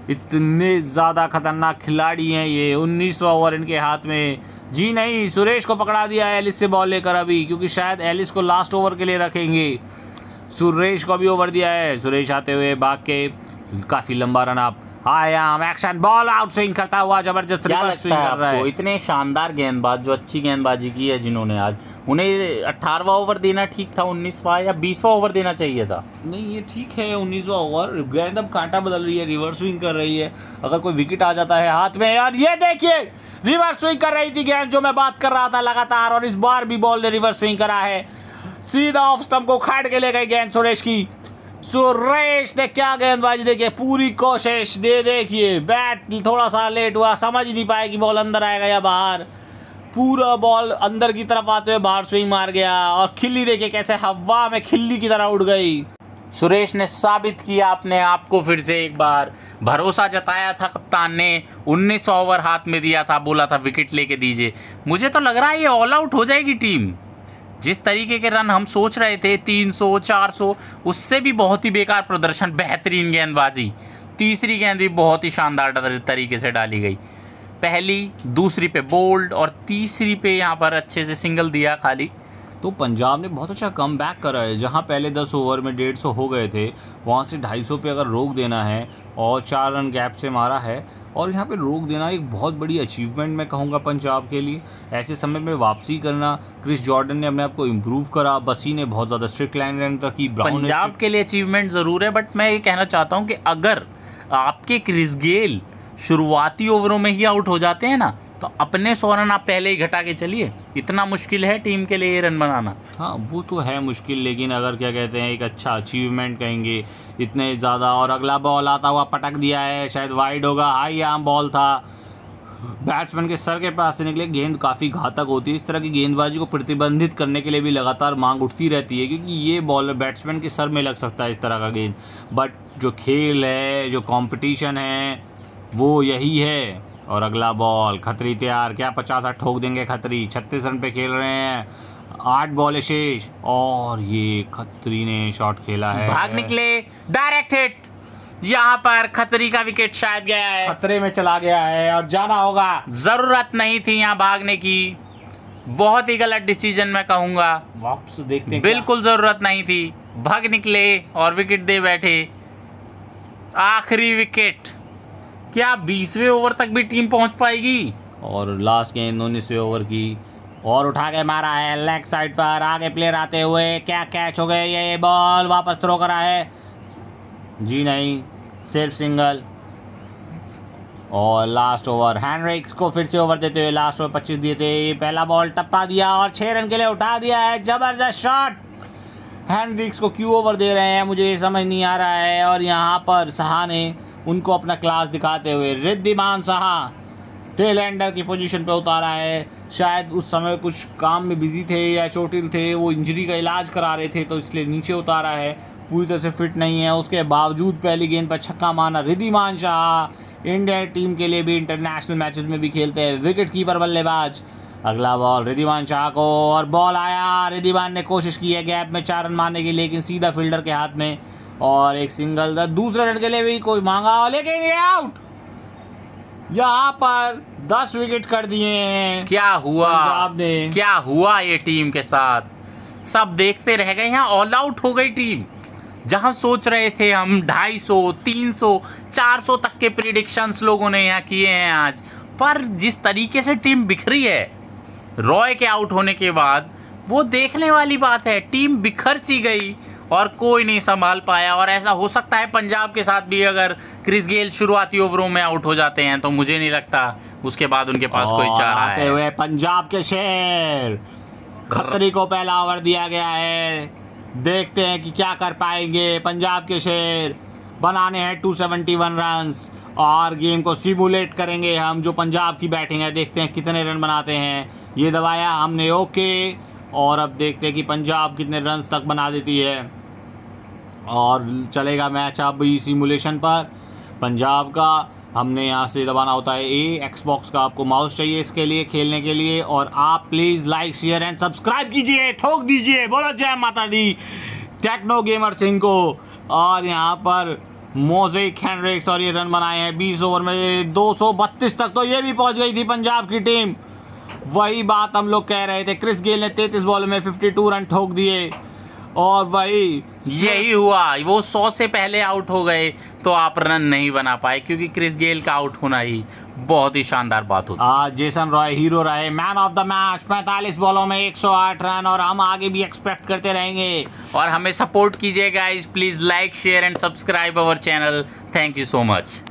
इतने ज़्यादा खतरनाक खिलाड़ी हैं ये। 19वां ओवर इनके हाथ में। जी नहीं, सुरेश को पकड़ा दिया है एलिस से बॉल लेकर अभी, क्योंकि शायद एलिस को लास्ट ओवर के लिए रखेंगे। सुरेश को भी ओवर दिया है। सुरेश आते हुए भाग के काफ़ी लंबा रन आप आयाम एक्शन बॉल आउट स्विंग करता हुआ जबरदस्त क्या रिवर्स लगता स्विंग है कर रहा आपको है। इतने शानदार गेंदबाज जो अच्छी गेंदबाजी की है जिन्होंने आज, उन्हें 18वां ओवर देना ठीक था, 19वां या 20वां ओवर देना चाहिए था? नहीं, ये ठीक है 19वां ओवर। गेंद अब कांटा बदल रही है, रिवर्स स्विंग कर रही है, अगर कोई विकेट आ जाता है हाथ में। और ये देखिए रिवर्स स्विंग कर रही थी गेंद, जो मैं बात कर रहा था लगातार, और इस बार भी बॉल ने रिवर्स स्विंग करा है, सीधा ऑफ स्टंप को खाड़ के ले गई गेंद सुरेश की। सुरेश ने क्या गेंदबाजी देखिए, पूरी कोशिश दे, देखिए बैट थोड़ा सा लेट हुआ, समझ नहीं पाया कि बॉल अंदर आएगा या बाहर, पूरा बॉल अंदर की तरफ आते हुए बाहर स्विंग मार गया, और खिल्ली देखिए कैसे हवा में खिल्ली की तरह उड़ गई। सुरेश ने साबित किया अपने आप को फिर से एक बार, भरोसा जताया था कप्तान ने, 19 ओवर हाथ में दिया था, बोला था विकेट लेके दीजिए। मुझे तो लग रहा है ये ऑल आउट हो जाएगी टीम। जिस तरीके के रन हम सोच रहे थे 300 400, उससे भी बहुत ही बेकार प्रदर्शन, बेहतरीन गेंदबाजी। तीसरी गेंद भी बहुत ही शानदार तरीके से डाली गई, पहली दूसरी पे बोल्ड और तीसरी पे यहाँ पर अच्छे से सिंगल दिया खाली। तो पंजाब ने बहुत अच्छा कम बैक करा है, जहां पहले 10 ओवर में 150 हो गए थे, वहां से 250 पे अगर रोक देना है और 4 रन गैप से मारा है, और यहाँ पे रोक देना एक बहुत बड़ी अचीवमेंट मैं कहूँगा पंजाब के लिए। ऐसे समय में वापसी करना, क्रिस जॉर्डन ने अपने आप को इम्प्रूव करा, बसी ने बहुत ज़्यादा स्ट्रिक्ट लाइन रन तक की, पंजाब के लिए अचीवमेंट ज़रूर है, बट मैं ये कहना चाहता हूँ कि अगर आपके क्रिस गेल शुरुआती ओवरों में ही आउट हो जाते हैं ना, तो अपने 100 रन आप पहले ही घटा के चलिए। इतना मुश्किल है टीम के लिए ये रन बनाना। हाँ वो तो है मुश्किल, लेकिन अगर क्या कहते हैं एक अच्छा अचीवमेंट कहेंगे इतने ज़्यादा। और अगला बॉल आता हुआ पटक दिया है, शायद वाइड होगा, हाई आर्म बॉल था, बैट्समैन के सर के पास से निकले। गेंद काफ़ी घातक होती है, इस तरह की गेंदबाजी को प्रतिबंधित करने के लिए भी लगातार मांग उठती रहती है, क्योंकि ये बॉल बैट्समैन के सर में लग सकता है इस तरह का गेंद। बट जो खेल है, जो कॉम्पिटिशन है, वो यही है। और अगला बॉल, खत्री तैयार, क्या 50 ठोक देंगे खत्री। 36 रन पे खेल रहे हैं, 8 बॉल शेष, और ये खत्री ने शॉट खेला है, भाग निकले, डायरेक्ट हिट। यहाँ पर खत्री का विकेट शायद गया है, खतरे में चला गया है और जाना होगा। जरूरत नहीं थी यहाँ भागने की, बहुत ही गलत डिसीजन मैं कहूँगा। वापस देखते हैं, बिल्कुल जरूरत नहीं थी, भाग निकले और विकेट दे बैठे। आखिरी विकेट, क्या 20वें ओवर तक भी टीम पहुंच पाएगी? और लास्ट गेंद 19वें ओवर की, और उठा के मारा है लेग साइड पर, आगे प्लेयर आते हुए, क्या कैच हो गए, ये बॉल वापस थ्रो करा है, जी नहीं, सिर्फ सिंगल। और लास्ट ओवर हैंड्रिक्स को फिर से ओवर देते हुए लास्ट ओवर 25 दिए थे, पहला बॉल टप्पा दिया और 6 रन के लिए उठा दिया है, जबरदस्त शॉट। हैंड्रिक्स को क्यों ओवर दे रहे हैं मुझे समझ नहीं आ रहा है। और यहाँ पर साहा ने उनको अपना क्लास दिखाते हुए रिद्धिमान साहा टेल एंडर की पोजीशन पे उतारा है। शायद उस समय कुछ काम में बिजी थे या चोटिल थे, वो इंजरी का इलाज करा रहे थे, तो इसलिए नीचे उतारा है, पूरी तरह से फिट नहीं है। उसके बावजूद पहली गेंद पर छक्का मारना रिद्धिमान साहा, इंडियन टीम के लिए भी इंटरनेशनल मैचेस में भी खेलते हैं, विकेट कीपर बल्लेबाज। अगला बॉल रिद्धिमान शाह को, और बॉल आया, रिद्धिमान ने कोशिश की है गैप में 4 रन मारने की, लेकिन सीधा फील्डर के हाथ में, और एक सिंगल। दूसरे रन के लिए भी कोई मांगा, लेकिन ये आउट। यहाँ पर 10 विकेट कर दिए हैं। क्या हुआ पंजाब ने, क्या हुआ ये टीम के साथ? सब देखते रह गए, यहाँ ऑल आउट हो गई टीम। जहां सोच रहे थे हम 250, 300, 400 तक के प्रिडिक्शंस लोगों ने यहाँ किए हैं आज, पर जिस तरीके से टीम बिखरी है रॉय के आउट होने के बाद, वो देखने वाली बात है। टीम बिखर सी गई और कोई नहीं संभाल पाया। और ऐसा हो सकता है पंजाब के साथ भी, अगर क्रिस गेल शुरुआती ओवरों में आउट हो जाते हैं तो मुझे नहीं लगता उसके बाद उनके पास कोई चारा है। हुए पंजाब के शेर, खत्री को पहला ओवर दिया गया है, देखते हैं कि क्या कर पाएंगे पंजाब के शेर। बनाने हैं 271 रन्स, और गेम को सिमुलेट करेंगे हम, जो पंजाब की बैटिंग है, देखते हैं कितने रन बनाते हैं। ये दबाया हमने ओके, और अब देखते हैं कि पंजाब कितने रन्स तक बना देती है, और चलेगा मैच अब सिमुलेशन पर पंजाब का। हमने यहाँ से दबाना होता है एक्सबॉक्स का, आपको माउस चाहिए इसके लिए, खेलने के लिए। और आप please like share and subscribe कीजिए, ठोक दीजिए, बोलो जय माता दी टेक्नो गेमर सिंह को। और यहाँ पर मोज़ेक हैंड्रिक्स, और ये रन बनाए हैं 20 ओवर में 232 तक, तो ये भी पहुँच गई थी पंजाब की टीम। वही बात हम लोग कह रहे थे, क्रिस गेल ने 33 बॉल में 52 रन ठोक दिए। और वही यही हुआ, वो 100 से पहले आउट हो गए तो आप रन नहीं बना पाए, क्योंकि क्रिस गेल का आउट होना ही बहुत ही शानदार बात होती है। जेसन रॉय हीरो रहे, मैन ऑफ द मैच, 45 बॉलों में 108 रन, और हम आगे भी एक्सपेक्ट करते रहेंगे। और हमें सपोर्ट कीजिए guys, please like share and subscribe our channel. Thank you so much.